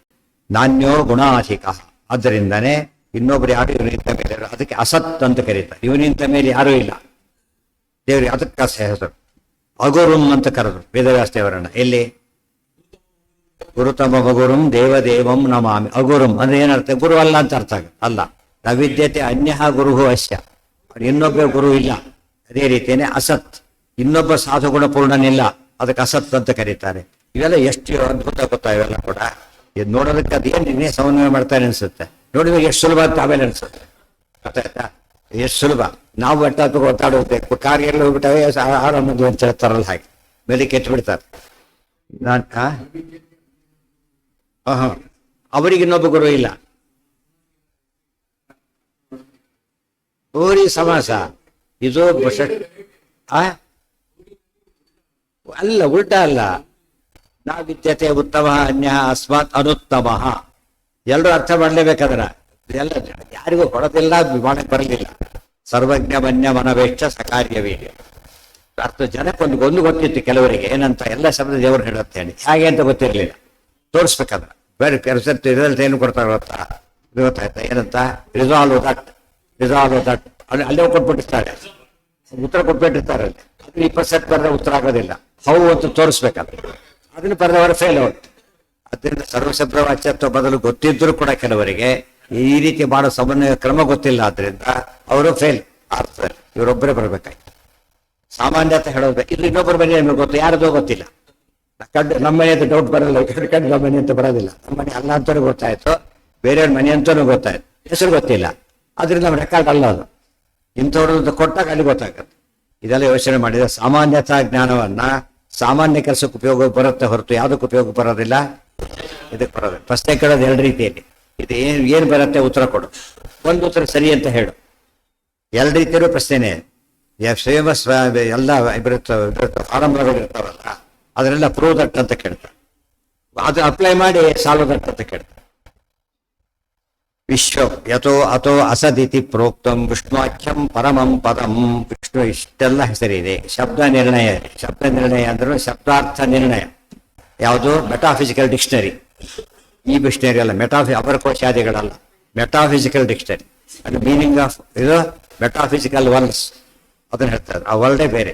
ನಾಣ್ಯೋ ಗುಣಾಧಿಕ. ಆದ್ದರಿಂದನೇ ಇನ್ನೊಬ್ರು ಯಾರು ಇವನಿಂತ ಮೇಲೆ, ಅದಕ್ಕೆ ಅಸತ್ ಅಂತ ಕರೀತಾರೆ. ಇವನಿಂತ ಮೇಲೆ ಯಾರೂ ಇಲ್ಲ ದೇವರಿಗೆ. ಅದಕ್ಕೆ ಹೆಸರು. ಅಗುರುಂ ಅಂತ ಕರೆದ್ರು ವೇದವ್ಯಾಸ ದೇವರನ್ನ. ಎಲ್ಲಿ? ಗುರುತಮ ಅಗುರುಂ ದೇವದೇವಂ ನಮಾಮಿ. ಅಗುರುಂ ಅಂದ್ರೆ ಏನರ್ಥ? ಗುರು ಅಲ್ಲ ಅಂತ ಅರ್ಥ ಆಗುತ್ತೆ. ಅಲ್ಲ, ನವಿದ್ಯತೆ ಅನ್ಯ ಗುರು ಅಸ್ಯ. ಇನ್ನೊಬ್ಬ ಗುರು ಇಲ್ಲ. ಅದೇ ರೀತಿಯೇ ಅಸತ್. ಇನ್ನೊಬ್ಬ ಸಾಧು ಗುಣ ಪೂರ್ಣನಿಲ್ಲ, ಅದಕ್ಕೆ ಅಸತ್ ಅಂತ ಕರೀತಾರೆ. ಇವೆಲ್ಲ ಎಷ್ಟು ಅದ್ಭುತ ಗೊತ್ತಾ ಇವೆಲ್ಲ ಕೂಡ. ಇದು ನೋಡೋದಕ್ಕೆ ಅದೇನು ಇನ್ನೇ ಸಮನ್ವಯ ಮಾಡ್ತಾರೆ ಅನ್ಸುತ್ತೆ. ನೋಡಿದಾಗ ಎಷ್ಟು ಸುಲಭ ಅಂತ ಆಮೇಲೆ ಅನ್ಸುತ್ತೆ. ಗೊತ್ತಾಯ್ತಾ? ಎಷ್ಟು ಸುಲಭ. ನಾವು ಒಟ್ಟಾಗ ಒತ್ತಾಡೋಗ್ಬೇಕು. ಕಾರ್ಗೆಲ್ಲ ಹೋಗ್ಬಿಟ್ಟವೆ ಆರಾಮದು ಅಂತ ಹೇಳ್ತಾರಲ್ಲ, ಹಾಗೆ ಮೇಲೆ ಕೆಟ್ಟು ಬಿಡ್ತಾರೆ. ಅವರಿಗೆ ಇನ್ನೊಬ್ಬ ಗುರು ಇಲ್ಲ. ಊರಿ ಸಮಾಸ ಇದು ಅಲ್ಲ, ಉಲ್ಟಾ ಅಲ್ಲ. ನಾವಿದ್ಯತೆ ಉತ್ತಮ ಅನ್ಯ ಅಸ್ಮಾತ್ ಅನುತ್ತಮ. ಎಲ್ಲರೂ ಅರ್ಥ ಮಾಡ್ಲೇಬೇಕಾದ್ರ ಎಲ್ಲ ಯಾರಿಗೂ ಕೊಡೋದಿಲ್ಲ, ಮಾಡಕ್ಕೆ ಬರಲಿಲ್ಲ. ಸರ್ವಜ್ಞ ಮನ್ಯ ಮನವೇಕ್ಷ ಸಕಾರ್ಯವೇ. ಅರ್ಥ ಜನಕ್ಕೊಂದು ಗೊತ್ತಿತ್ತು ಕೆಲವರಿಗೆ ಏನಂತ. ಎಲ್ಲ ಶಬ್ದ ದೇವರು ಹೇಳುತ್ತೆ ಹೇಳಿ ಹೇಗೆ ಅಂತ ಗೊತ್ತಿರಲಿಲ್ಲ. ತೋರಿಸ್ಬೇಕಾದ್ರೆ ಬೇರೆ ರಿಸಲ್ಟ್ ಏನು ಕೊಡ್ತಾರೆ ಗೊತ್ತಾ? ಗೊತ್ತಾಯ್ತಾ? ಏನಂತ? Resolve that, resolve that. ಅಲ್ಲೇ ಕೊಟ್ಬಿಟ್ಟಿರ್ತಾರೆ, ಉತ್ತರ ಕೊಟ್ಬಿಟ್ಟಿರ್ತಾರೆ. ಅಲ್ಲಿ ಅದು 20% ಬರೆದ ಉತ್ತರ ಆಗೋದಿಲ್ಲ. ಹೌ ಅಂತ ತೋರಿಸ್ಬೇಕಲ್ಲ, ಅದನ್ನು ಬರೆದವರು ಫೇಲ್ ಅವರು. ಅದರಿಂದ ಸರ್ವಶಬ್ದ ವಾಚ್ಯತ್ವ ಬದಲು ಗೊತ್ತಿದ್ರೂ ಕೂಡ ಕೆಲವರಿಗೆ ಈ ರೀತಿ ಮಾಡೋ ಸಮನ್ವಯ ಕ್ರಮ ಗೊತ್ತಿಲ್ಲ. ಆದ್ರಿಂದ ಅವರು ಫೇಲ್ ಅರ್ಥದಲ್ಲಿ ಇವರೊಬ್ಬರೇ ಬರಬೇಕಾಯ್ತು. ಸಾಮಾನ್ಯತೆ ಹೇಳೋದು ಇದು ಇನ್ನೊಬ್ಬರ ಮನೆ ನಮಗೆ ಗೊತ್ತು, ಯಾರದೋ ಗೊತ್ತಿಲ್ಲ. ನಮ್ಮ ಮನೆ ಅಂತ ಡೌಟ್ ಬರಲ್ಲ, ಕಂಡು ನಮ್ಮ ಮನೆ ಅಂತ ಬರೋದಿಲ್ಲ. ನಮ್ಮ ಮನೆ ಅಲ್ಲ ಅಂತಲೂ ಗೊತ್ತಾಯ್ತು, ಬೇರೆಯವ್ರ ಮನೆ ಅಂತಲೂ ಗೊತ್ತಾಯ್ತು, ಹೆಸರು ಗೊತ್ತಿಲ್ಲ. ಅದರಿಂದ ನಮ್ಮ ರೆಕಾರ್ಡ್ ಅಲ್ಲ ಅದು. ಇಂಥವ್ರದ್ದು ಕೊಟ್ಟಾಗ ಅಲ್ಲಿ ಗೊತ್ತಾಗುತ್ತೆ. ಇದೆಲ್ಲ ಯೋಚನೆ ಮಾಡಿದ್ರೆ ಸಾಮಾನ್ಯತಾ ಜ್ಞಾನವನ್ನ ಸಾಮಾನ್ಯ ಕೆಲಸಕ್ಕೆ ಉಪಯೋಗ ಬರುತ್ತೆ ಹೊರತು ಯಾವುದಕ್ಕೆ ಉಪಯೋಗ ಬರೋದಿಲ್ಲ, ಇದಕ್ಕೆ ಬರೋದಿಲ್ಲ. ಪ್ರಶ್ನೆ ಕೇಳೋದು ಎರಡು ರೀತಿಯಲ್ಲಿ, ಇದು ಏನು ಬರುತ್ತೆ ಉತ್ತರ ಕೊಡು, ಒಂದು ಉತ್ತರ ಸರಿ ಅಂತ ಹೇಳು. ಎರಡು ರೀತಿಯಲ್ಲೂ ಪ್ರಶ್ನೆನೇ. ಫೇಮಸ್ ಎಲ್ಲ ಫಾರಂಗಳು ಇರ್ತಾವಲ್ಲ, ಅದನ್ನೆಲ್ಲ ಪ್ರೂವ್ ದಟ್ ಅಂತ ಕೇಳ್ತಾರೆ. ಅದು ಅಪ್ಲೈ ಮಾಡಿ ಸಾಲ್ವ್ ದಟ್ ಅಂತ ಕೇಳ್ತಾರೆ. ವಿಶ್ವ ಯಥೋ ಅಥೋ ಅಸದಿತಿ ಪ್ರೋಕ್ತಂ ವಿಷ್ಣುವಾಖ್ಯಂ ಪರಮಂ ಪದಂ. ವಿಷ್ಣು ಇಷ್ಟೆಲ್ಲ ಹೆಸರಿದೆ. ಶಬ್ದ ನಿರ್ಣಯ, ಶಬ್ದ ನಿರ್ಣಯ ಅಂದ್ರೆ ಶಬ್ದಾರ್ಥ ನಿರ್ಣಯ. ಯಾವುದು? Metaphysical dictionary. ಈ ಡಿಕ್ಷನರಿ ಅಲ್ಲ, ಅಪರಕೋಶಾದಿಗಳಲ್ಲ, ಮೆಟಾಫಿಸಿಕಲ್ ಡಿಕ್ಷನರಿ. ಅದು ಮೀನಿಂಗ್ ಆಫ್ ಇದು ಮೆಟಾಫಿಸಿಕಲ್ ವರ್ಡ್ಸ್ ಅದನ್ನ ಹೇಳ್ತಾರೆ. ಆ ವರ್ಡೇ ಬೇರೆ.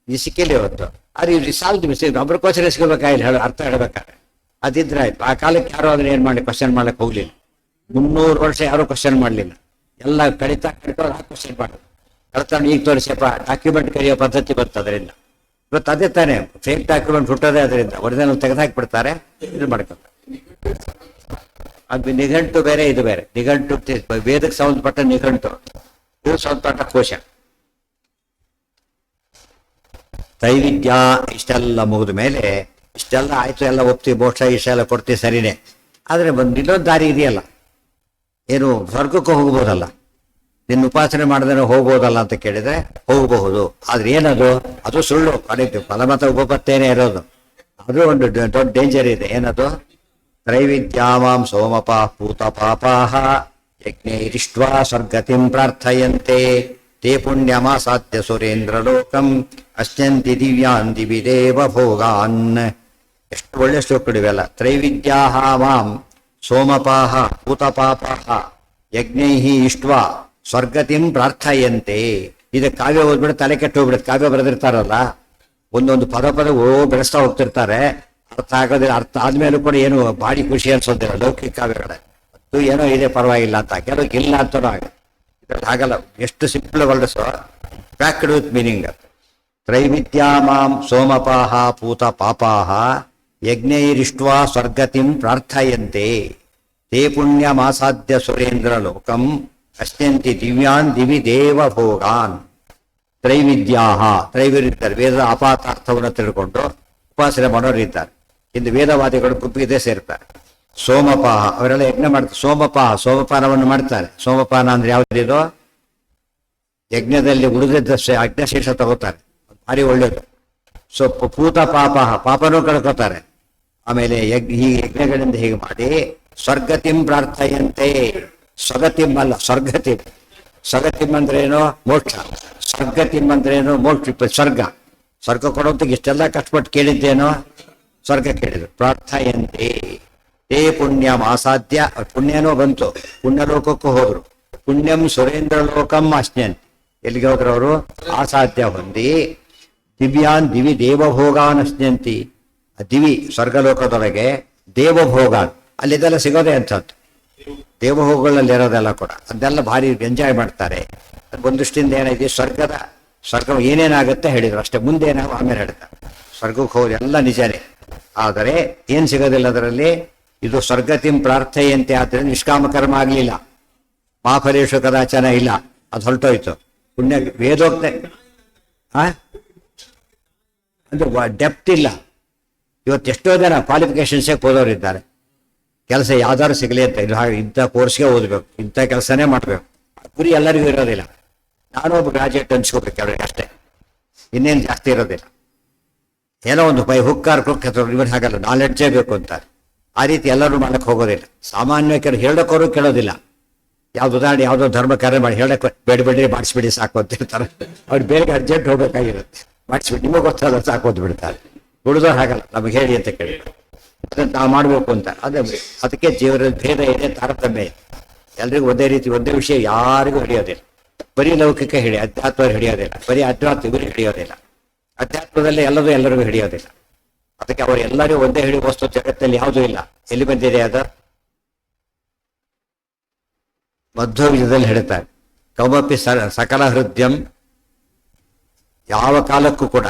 ಈ ಸಿಕ್ಕಿಲ್ಲ ಇವತ್ತು. ಅದು ಸಾಲ್ದು ಮಿಸ್ಟೇಕ್. ಅಪರಕೋಶ ಸಿಗಬೇಕಾಗಿಲ್ಲ, ಹೇಳ ಅರ್ಥ ಹೇಳ್ಬೇಕಾದ್ರೆ ಅದಿದ್ರೆ ಆಯ್ತು. ಆ ಕಾಲಕ್ಕೆ ಯಾರು ಅದನ್ನ ಏನ್ ಮಾಡಿ ಕ್ವಶನ್ ಮಾಡ್ಲಿಕ್ಕೆ ಹೋಗ್ಲಿಲ್ಲ. 300 ವರ್ಷ ಯಾರು ಕ್ವಶನ್ ಮಾಡ್ಲಿಲ್ಲ. ಎಲ್ಲ ಕಡಿತಾ ಕ್ವಶನ್ ಮಾಡೋದು. ಕಳ್ತಾನೆ ಈಗ ತೋರಿಸಪ್ಪ ಡಾಕ್ಯುಮೆಂಟ್ ಕರೆಯೋ ಪದ್ಧತಿ ಬಂತು ಅದರಿಂದ. ಇವತ್ತು ಅದೇ ತಾನೇ ಫೇಕ್ ಡಾಕ್ಯುಮೆಂಟ್ ಹುಟ್ಟೋದೇ ಅದರಿಂದ. ಒರಿಜಿನಲ್ ತೆಗೆದಾಕ್ಬಿಡ್ತಾರೆ, ಇದು ಮಾಡ್ತಾರೆ. ಅದು ನಿಘಂಟು ಬೇರೆ, ಇದು ಬೇರೆ. ನಿಘಂಟು ವೇದಕ್ಕೆ ಸಂಬಂಧಪಟ್ಟ ನಿಘಂಟು, ಇದು ಸಂಬಂಧಪಟ್ಟ ಕೋಶ. ತ್ರೈವಿದ್ಯಾ ಇಷ್ಟೆಲ್ಲ ಮುಗಿದ ಮೇಲೆ ಇಷ್ಟೆಲ್ಲ ಆಯ್ತು, ಎಲ್ಲ ಒಪ್ತಿ, ಮೋಕ್ಷ ಇಷ್ಟೆಲ್ಲ ಕೊಡ್ತೀವಿ ಸರಿನೇ. ಆದ್ರೆ ಇನ್ನೊಂದು ದಾರಿ ಇದೆಯಲ್ಲ, ಏನು ಸ್ವರ್ಗಕ್ಕೂ ಹೋಗ್ಬೋದಲ್ಲ, ನಿನ್ನ ಉಪಾಸನೆ ಮಾಡಿದ್ರೆ ಹೋಗ್ಬೋದಲ್ಲ ಅಂತ ಕೇಳಿದ್ರೆ ಹೋಗಬಹುದು. ಆದ್ರೆ ಏನದು? ಅದು ಸುಳ್ಳು. ಕಡಿಮೆ ಫಲಮತ ಉಪಪತ್ತೇನೆ ಇರೋದು. ಅದು ಒಂದು ದೊಡ್ಡ ಡೇಂಜರ್ ಇದೆ. ಏನದು? ತ್ರೈವಿದ್ಯಾಮಾಂ ಸೋಮಪಾ ಪೂತ ಪಾಪಾಹ ಯಜ್ಞೈರಿಷ್ಟ್ವಾ ಸ್ವರ್ಗತಿಂ ಪ್ರಾರ್ಥಯಂತೆ ತೇ ಪುಣ್ಯಮಾಸಾದ್ಯ ಸುರೇಂದ್ರ ಲೋಕಂ ಅಶ್ಯಂತಿ ದಿವ್ಯಾನ್ ದಿವಿ ದೇವ ಭೋಗಾನ್. ಎಷ್ಟು ಒಳ್ಳೆ ಶ್ಲೋಕಗಳಿವೆಲ್ಲ. ತ್ರೈವಿದ್ಯಾಹ ಮಾಂ ಸೋಮಪಾಹ ಪೂತಪಾಪಾಹ ಯಜ್ಞೈಃ ಇಷ್ಟ್ವಾ ಸ್ವರ್ಗತಿಂ ಪ್ರಾರ್ಥಯಂತೆ. ಇದು ಕಾವ್ಯ ಓದ್ಬಿಟ್ಟು ತಲೆ ಕೆಟ್ಟು ಹೋಗ್ಬಿಡುತ್ತೆ. ಕಾವ್ಯ ಬರೆದಿರ್ತಾರಲ್ಲ, ಒಂದೊಂದು ಪದ ಬೆಳೆಸ್ತಾ ಹೋಗ್ತಿರ್ತಾರೆ, ಅರ್ಥ ಆಗೋದಿಲ್ಲ. ಅರ್ಥ ಆದ್ಮೇಲೂ ಕೂಡ ಏನು ಭಾರಿ ಖುಷಿ ಅನ್ಸೋದಿಲ್ಲ ಲೌಕಿಕ ಕಾವ್ಯಗಳ. ಅದು ಏನೋ ಇದೆ ಪರವಾಗಿಲ್ಲ ಅಂತ, ಕೆಲವಕ್ಕೆ ಇಲ್ಲ ಅಂತನೂ ಆಗ. ಇದ್ರಲ್ಲಿ ಹಾಗಲ್ಲ, ಎಷ್ಟು simple words, packed with meaning. ತ್ರೈವಿದ್ಯಾ ಮಾಂ ಸೋಮಪಾಹ ಪೂತ ಪಾಪಾಹ ಯಜ್ಞೈರಿಷ್ಟ್ವಾ ಸ್ವರ್ಗತಿಂ ಪ್ರಾರ್ಥಯಂತೆ ತೇ ಪುಣ್ಯಮಾಸಾದ್ಯ ಸುರೇಂದ್ರ ಲೋಕಂ ಅಶ್ಯಂತಿ ದಿವ್ಯಾನ್ ದಿವಿ ದೇವ ಭೋಗಾನ್. ತ್ರೈವಿದ್ಯಾಹ, ತ್ರೈವಿರಿದ್ದಾರೆ, ವೇದದ ಅಪಾತಾರ್ಥವನ್ನು ತಿಳ್ಕೊಂಡು ಉಪಾಸನೆ ಮಾಡೋರಿದ್ದಾರೆ. ಇಂದು ವೇದವಾದಿಗಳು ಗುಂಪಿಗೆ ಸೇರ್ತಾರೆ. ಸೋಮಪಾಹ, ಅವರೆಲ್ಲ ಯಜ್ಞ ಮಾಡ್ತಾರೆ. ಸೋಮಪಾನವನ್ನು ಮಾಡ್ತಾರೆ. ಸೋಮಪಾನ ಅಂದ್ರೆ ಯಾವುದಿದು? ಯಜ್ಞದಲ್ಲಿ ಉಳಿದಿದ್ದ ಅಗ್ನಶೇಷ ತಗೋತಾರೆ, ಭಾರಿ ಒಳ್ಳೇದು. ಸೊ ಪೂತ ಪಾಪನೂ ಕಳ್ಕೋತಾರೆ. ಆಮೇಲೆ ಈ ಯಜ್ಞಗಳಿಂದ ಹೀಗೆ ಮಾಡಿ ಸ್ವರ್ಗತಿಂ ಪ್ರಾರ್ಥಯಂತೆ. ಸ್ವಗತಿಂ ಅಲ್ಲ, ಸ್ವರ್ಗತಿಂ. ಸ್ವಗತಿಂ ಅಂದ್ರೇನು? ಮೋಕ್ಷ. ಸ್ವರ್ಗತಿಂ ಅಂದ್ರೇನು? ಮೋಕ್ಷ, ಸ್ವರ್ಗ ಕೊಡೋಂತ ಇಷ್ಟೆಲ್ಲ ಕಷ್ಟಪಟ್ಟು ಕೇಳಿದ್ದೇನೋ, ಸ್ವರ್ಗ ಕೇಳಿದ್ರು. ಪ್ರಾರ್ಥಯಂತೆ ತೇ ಪುಣ್ಯಂ ಆಸಾಧ್ಯ. ಪುಣ್ಯನೂ ಬಂತು, ಪುಣ್ಯಲೋಕಕ್ಕೂ ಹೋದ್ರು. ಪುಣ್ಯಂ ಸುರೇಂದ್ರ ಲೋಕಂ ಅಶ್ನಂತಿ. ಎಲ್ಲಿಗೆ ಹೋದ್ರು ಅವರು? ಆಸಾಧ್ಯ ಹೊಂದಿ ದಿವ್ಯಾನ್ ದಿವಿ ದೇವಭೋಗಾನ್ ಅಶ್ನಂತಿ. ದಿವಿ ಸ್ವರ್ಗಲೋಕದೊಳಗೆ ದೇವಭೋಗಾನ್, ಅಲ್ಲಿದೆಲ್ಲ ಸಿಗೋದೇ ಅಂಥದ್ದು. ದೇವಭೋಗಗಳಲ್ಲಿ ಇರೋದೆಲ್ಲ ಕೂಡ ಅದೆಲ್ಲ ಭಾರಿ ಎಂಜಾಯ್ ಮಾಡ್ತಾರೆ. ಒಂದು ದೃಷ್ಟಿಯಿಂದ ಏನಾಗಿದೆ, ಸ್ವರ್ಗ ಏನೇನಾಗುತ್ತೆ ಹೇಳಿದ್ರು ಅಷ್ಟೇ. ಮುಂದೆ ನಾವು ಆಮೇಲೆ ಹೇಳ್ತಾರೆ. ಸ್ವರ್ಗಕ್ಕೆ ಹೋಗಿ ಎಲ್ಲ ನಿಜನೇ, ಆದರೆ ಏನ್ ಸಿಗೋದಿಲ್ಲ ಅದರಲ್ಲಿ. ಇದು ಸ್ವರ್ಗತಿಂ ಪ್ರಾರ್ಥೆಯಂತೆ ಆದ್ರೆ ನಿಷ್ಕಾಮ ಕರ್ಮ ಆಗ್ಲಿಲ್ಲ, ಮಾಫಲೇಶು ಕದಾಚನ ಇಲ್ಲ, ಅದು ಹೊರಟೋಯ್ತು. ಪುಣ್ಯ ವೇದೋಕ್ತ ಅಂದ್ರೆ ಡೆಪ್ತ್ ಇಲ್ಲ. ಇವತ್ತು ಎಷ್ಟೋ ಜನ ಕ್ವಾಲಿಫಿಕೇಶನ್ಸೇ ಓದೋರಿದ್ದಾರೆ. ಕೆಲಸ ಯಾವ್ದಾದ್ರು ಸಿಗಲಿ ಅಂತ ಇಂಥ ಕೋರ್ಸ್ಗೆ ಓದ್ಬೇಕು, ಇಂಥ ಕೆಲಸನೇ ಮಾಡ್ಬೇಕು. ಗುರಿ ಎಲ್ಲರಿಗೂ ಇರೋದಿಲ್ಲ. ನಾನು ಒಬ್ಬ ಗ್ರಾಜುಯೇಟ್ ಅನ್ಸ್ಕೋಬೇಕು ಅವ್ರಿಗೆ ಅಷ್ಟೇ, ಇನ್ನೇನು ಜಾಸ್ತಿ ಇರೋದಿಲ್ಲ. ಏನೋ ಒಂದು ಹುಕ್ಕಾರ್ ಇವರು ಹಾಗಲ್ಲ, ನಾಲೆಡ್ಜೇ ಬೇಕು ಅಂತಾರೆ. ಆ ರೀತಿ ಎಲ್ಲರೂ ಮಾಡಕ್ಕೆ ಹೋಗೋದಿಲ್ಲ. ಸಾಮಾನ್ಯವಾಗಿ ಕೆಲವು ಹೇಳೋಕೋರು ಕೇಳೋದಿಲ್ಲ. ಯಾವ್ದು ಉದಾಹರಣೆ, ಯಾವುದೋ ಧರ್ಮ ಕಾರ್ಯ ಮಾಡಿ ಹೇಳಕ್ಕೆ ಬೇಡಬೇಡ್ರಿ ಮಾಡಿಸ್ಬಿಡಿ ಸಾಕು ಅಂತ ಇರ್ತಾರೆ. ಅವ್ರು ಬೇಗ ಅರ್ಜೆಂಟ್ ಹೋಗ್ಬೇಕಾಗಿರುತ್ತೆ, ಮಾಡಿಸ್ಬಿಟ್ಟು ನಿಮಗೆ ಗೊತ್ತಾದ ಸಾಕೋದು ಬಿಡ್ತಾರೆ. ಉಳಿದವ್ರು ಹಾಗಲ್ಲ, ನಮಗೆ ಹೇಳಿ ಅಂತ ಕೇಳಿ ಅದನ್ನು ನಾವು ಮಾಡಬೇಕು ಅಂತ. ಅದಕ್ಕೆ ಜೀವನದಲ್ಲಿ ಭೇದ ಇದೆ, ತಾರತಮ್ಯ ಇದೆ. ಎಲ್ರಿಗೂ ಒಂದೇ ರೀತಿ ಒಂದೇ ವಿಷಯ ಯಾರಿಗೂ ಹಿಡಿಯೋದಿಲ್ಲ. ಬರೀ ಲೌಕಿಕ ಅಧ್ಯಾತ್ಮ ಹಿಡಿಯೋದಿಲ್ಲ, ಬರೀ ಅಧ್ಯಾತ್ಮ ಇವರು ಹಿಡಿಯೋದಿಲ್ಲ. ಅಧ್ಯಾತ್ಮದಲ್ಲಿ ಎಲ್ಲರಿಗೂ ಹಿಡಿಯೋದಿಲ್ಲ. ಅದಕ್ಕೆ ಅವರು ಎಲ್ಲರೂ ಒಂದೇ ಹಿಡಿಯುವ ವಸ್ತು ಜಗತ್ತಲ್ಲಿ ಯಾವುದೂ ಇಲ್ಲ. ಎಲ್ಲಿ ಬಂದಿದೆ ಅದು? ಮಧ್ವವಿಜಯದಲ್ಲಿ ಹೇಳ್ತಾರೆ, ಕೌಮಪಿ ಸಕಲ ಹೃದಯಂ, ಯಾವ ಕಾಲಕ್ಕೂ ಕೂಡ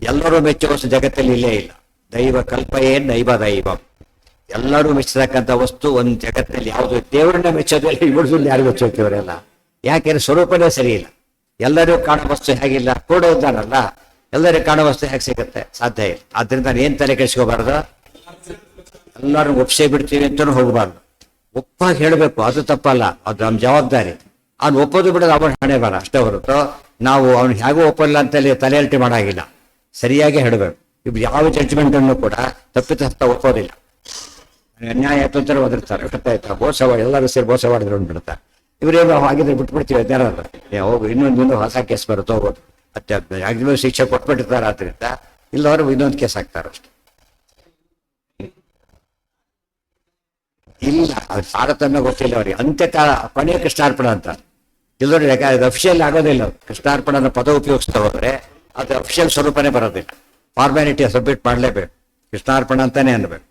ಎಲ್ಲರೂ ಮೆಚ್ಚುವ ವಸ್ತು ಜಗತ್ತಲ್ಲಿ ಇಲ್ಲೇ ಇಲ್ಲ. ದೈವ ಕಲ್ಪಯೇ ದೈವ ದೈವಂ, ಎಲ್ಲರೂ ಮೆಚ್ಚತಕ್ಕಂಥ ವಸ್ತು ಒಂದು ಜಗತ್ತಲ್ಲಿ ಯಾವುದು. ದೇವರನ್ನ ಮೆಚ್ಚೋದಿಲ್ಲ, ಇವಳು ಯಾರು ಮೆಚ್ಚೋಕೆಯವರೆಲ್ಲ. ಯಾಕೆಂದ್ರೆ ಸ್ವರೂಪನೇ ಸರಿ ಇಲ್ಲ. ಎಲ್ಲರೂ ಕಾಣೋ ವಸ್ತು ಹೇಗಿಲ್ಲ, ಕೂಡ ಇದ್ದಾನಲ್ಲ, ಎಲ್ಲರಿಗೂ ಕಾಣೋ ವಸ್ತು ಹೇಗೆ ಸಿಗುತ್ತೆ? ಸಾಧ್ಯ ಇಲ್ಲ. ಆದ್ರಿಂದ ನಾನು ಏನ್ ತಲೆ ಕೆಡಿಸ್ಕೋಬಾರ್ದು, ಎಲ್ಲರೂ ಒಪ್ಸೇ ಬಿಡ್ತೀವಿ ಅಂತಲೂ ಹೋಗಬಾರ್ದು. ಒಪ್ಪಾಗಿ ಹೇಳಬೇಕು, ಅದು ತಪ್ಪಲ್ಲ, ಅದು ನಮ್ಮ ಜವಾಬ್ದಾರಿ. ಅವ್ನು ಒಪ್ಪೋದು ಬಿಡೋದು ಅವನ ಹಣೆ ಬರ ಅಷ್ಟೇ ಹೊರತು ನಾವು ಅವ್ನು ಹೇಗೂ ಒಪ್ಪಲ್ಲ ಅಂತೇಳಿ ತಲೆಯಲ್ಟಿ ಮಾಡಾಗಿಲ್ಲ. ಸರಿಯಾಗಿ ಹೇಳಬೇಕು. ಇವ್ ಯಾವ ಜಡ್ಜ್ಮೆಂಟ್ ಅನ್ನು ಕೂಡ ತಪ್ಪಿತಸ್ಥ ಒಪ್ಪೋದಿಲ್ಲ. ಅನ್ಯಾಯ ಆಯ್ತು ಅಂತ ಒದರ್ತಾರೆ, ಗೊತ್ತಾಯ್ತಾ? ಎಲ್ಲರೂ ಸೇರಿ ಮೋಸ ಮಾಡಿದ್ರು ಅಂದ್ಬಿಡ್ತಾರೆ. ಇವರೇನು ಹಾಗಿದ್ರೆ ಬಿಟ್ಬಿಡ್ತೀವಿ ಅದ್ಯಾರು ಹೋಗು, ಇನ್ನೊಂದು ಹೊಸ ಕೇಸ್ ಬರುತ್ತೆ ಹೋಗೋದು. ಮತ್ತೆ ಶಿಕ್ಷೆ ಕೊಟ್ಬಿಟ್ಟಿರ್ತಾರೆ. ಆದ್ರಿಂದ ಇಲ್ಲವರು ಇನ್ನೊಂದು ಕೇಸ್ ಹಾಕ್ತಾರೆ ಅಷ್ಟೆ. ಇಲ್ಲ, ಅದು ತಾರತಮ್ಯ ಗೊತ್ತಿಲ್ಲ ಅವ್ರಿಗೆ. ಅಂತ್ಯಕಾಲ ಕೊನೆಯ ಕೃಷ್ಣಾರ್ಪಣ ಅಂತ ಇಲ್ಲೋಡಿ. ಅದು ಅಫಿಷಿಯಲ್ ಆಗೋದಿಲ್ಲ. ಕೃಷ್ಣಾರ್ಪಣ ಅನ್ನೋ ಪದ ಉಪಯೋಗಿಸ್ತಾ ಹೋದ್ರೆ ಅದು ಅಫಿಷಿಯಲ್ ಸ್ವರೂಪನೇ ಬರೋದಿಲ್ಲ. ಫಾರ್ಮ್ಯಾಲಿಟಿ ಸಬ್ಮಿಟ್ ಮಾಡಲೇಬೇಕು. ಕೃಷ್ಣಾರ್ಪಣ ಅಂತಾನೆ ಅನ್ಬೇಕು.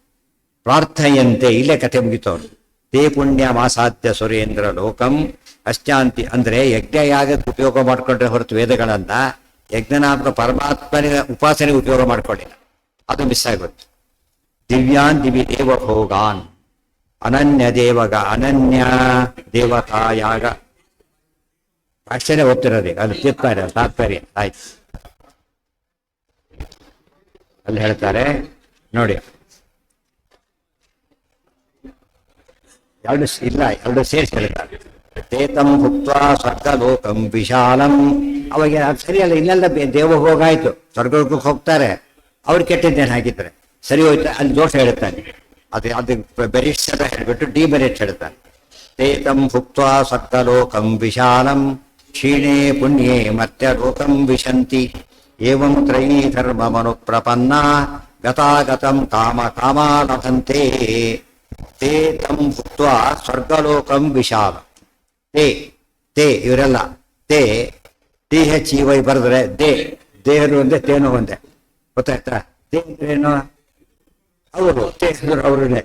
ಪ್ರಾರ್ಥನೆಯಂತೆ ಇಲ್ಲೇ ಕಥೆ ಮುಗಿತವ್ರು. ತೇ ಪುಣ್ಯ ಮಾಸಾಧ್ಯ ಸುರೇಂದ್ರ ಲೋಕಂ ಅಶ್ಚಾಂತಿ. ಅಂದ್ರೆ ಯಜ್ಞ ಯಾಗಕ್ಕೆ ಉಪಯೋಗ ಮಾಡ್ಕೊಂಡ್ರೆ ಹೊರತು ವೇದಗಳನ್ನ ಯಜ್ಞನಾತ್ಮ ಪರಮಾತ್ಮನ ಉಪಾಸನೆ ಉಪಯೋಗ ಮಾಡ್ಕೊಳ್ಳಿಲ್ಲ. ಅದು ಮಿಸ್ ಆಗುತ್ತೆ. ದಿವ್ಯಾನ್ ದಿವಿ ದೇವ ಭೋಗಾನ್ ಅನನ್ಯ ದೇವತಾಯಾಗ ಅಷ್ಟೇನೆ ಓದ್ತಿರೋದು. ಅಲ್ಲಿ ತಿರ್ತಾರೆ ತಾತ್ಪರ್ಯ ಆಯ್ತು. ಅಲ್ಲಿ ಹೇಳ್ತಾರೆ ನೋಡಿ, ಎರಡು ಸೇರಿಸಿ ಹೇಳ್ತಾರೆ. ತೇತಂ ಭುಕ್ತ್ವಾ ಸ್ವರ್ಗಲೋಕಂ ವಿಶಾಲಂ. ಅವಾಗ ಸರಿಯಲ್ಲ, ಇನ್ನೆಲ್ಲ ದೇವಭೋಗ ಆಯ್ತು, ಸ್ವರ್ಗಕ್ಕೂ ಹೋಗ್ತಾರೆ. ಅವ್ರು ಕೆಟ್ಟಿದ್ದೇನೆ ಹಾಕಿದ್ರೆ ಸರಿ ಹೋಯ್ತು. ಅಲ್ಲಿ ದೋಷ ಹೇಳ್ತಾನೆ. ಅದು ಬೆರಿಷ್ಠ ಹೇಳ್ಬಿಟ್ಟು ಡಿಮೆರಿಟ್ ಹೇಳ್ತಾನೆ. ತೇತಂ ಭುಕ್ತ್ವಾ ಸ್ವರ್ಗಲೋಕಂ ವಿಶಾಲಂ ಕ್ಷೀಣೇ ಪುಣ್ಯೇ ಮರ್ತ್ಯ ಲೋಕಂ ವಿಶಂತಿ. ಏವಂ ತ್ರಯೀ ಧರ್ಮ ಮನು ಪ್ರಪನ್ನ ಗತಾಗತಂ ಕಾಮ ಕಾಮಾ ಲಭಂತೆ. ತೇ ತಂ ಭುಕ್ತ್ವಾ ಸ್ವರ್ಗಲೋಕಂ ವಿಶಾಲ. ತೇ ಇವರೆಲ್ಲ THEY ಬರೆದ್ರೆ ದೇಹರು ಒಂದೇ, ತೇನು ಒಂದೇ. ಗೊತ್ತಾಯ್ತಾ? ತೇ ಅಂದ್ರೇನು? ಅವರು ಅವ್ರನ್ನೇ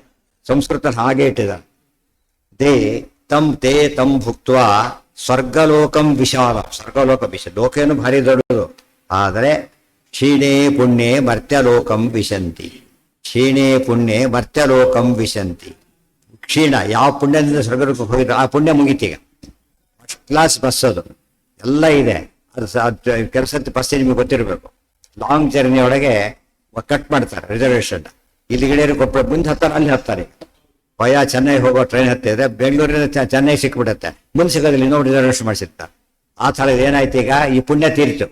ಸಂಸ್ಕೃತ ಹಾಗೆ ಇಟ್ಟಿದ್ದಾರೆ. ತೇ ತಂ ಭುಕ್ತ್ವಾ ಸ್ವರ್ಗಲೋಕಂ ವಿಶಾಲ. ಸ್ವರ್ಗಲೋಕ ಲೋಕೇನು ಭಾರಿ ದೊಡ್ಡದು. ಆದರೆ ಕ್ಷೀಣೇ ಪುಣ್ಯೇ ಮರ್ತ್ಯಲೋಕಂ ವಿಶಂತಿ. ಕ್ಷೀಣೇ ಪುಣ್ಯೇ ಮರ್ತ್ಯಲೋಕಂ ವಿಶಂತಿ. ಕ್ಷೀಣ ಯಾವ ಪುಣ್ಯದಿಂದ ಸ್ವರ್ಗಲೋಕಕ್ಕೆ ಹೋಗಿದ್ರು ಆ ಪುಣ್ಯ ಮುಗಿತೀಗ. ಫಸ್ಟ್ ಕ್ಲಾಸ್ ಬಸ್ ಅದು ಎಲ್ಲ ಇದೆ. ಅದು ಕೆಲಸದ ಬಸ್ ನಿಮಗೆ ಗೊತ್ತಿರಬೇಕು. ಲಾಂಗ್ ಜರ್ನಿ ಒಳಗೆ ಕಟ್ ಮಾಡ್ತಾರೆ ರಿಸರ್ವೇಶನ್. ಇಲ್ಲಿ ಗಿಳಿಯರು ಕೊಟ್ಟು ಮುಂದೆ ಹತ್ತಾರೆ, ಅಲ್ಲಿ ಹತ್ತಾರೆ. ವಯ ಚೆನ್ನೈ ಹೋಗೋ ಟ್ರೈನ್ ಹತ್ತಿದ್ರೆ ಬೆಂಗಳೂರಿನ ಚೆನ್ನೈ ಸಿಕ್ಬಿಡುತ್ತೆ, ಮುಂದೆ ಸಿಗೋದಿಲ್ಲ, ಇನ್ನೊಂದು ರಿಸರ್ವೇಶನ್ ಮಾಡಿಸಿರ್ತಾರೆ. ಆ ಥರ ಏನಾಯ್ತು ಈಗ? ಈ ಪುಣ್ಯ ತೀರ್ತು,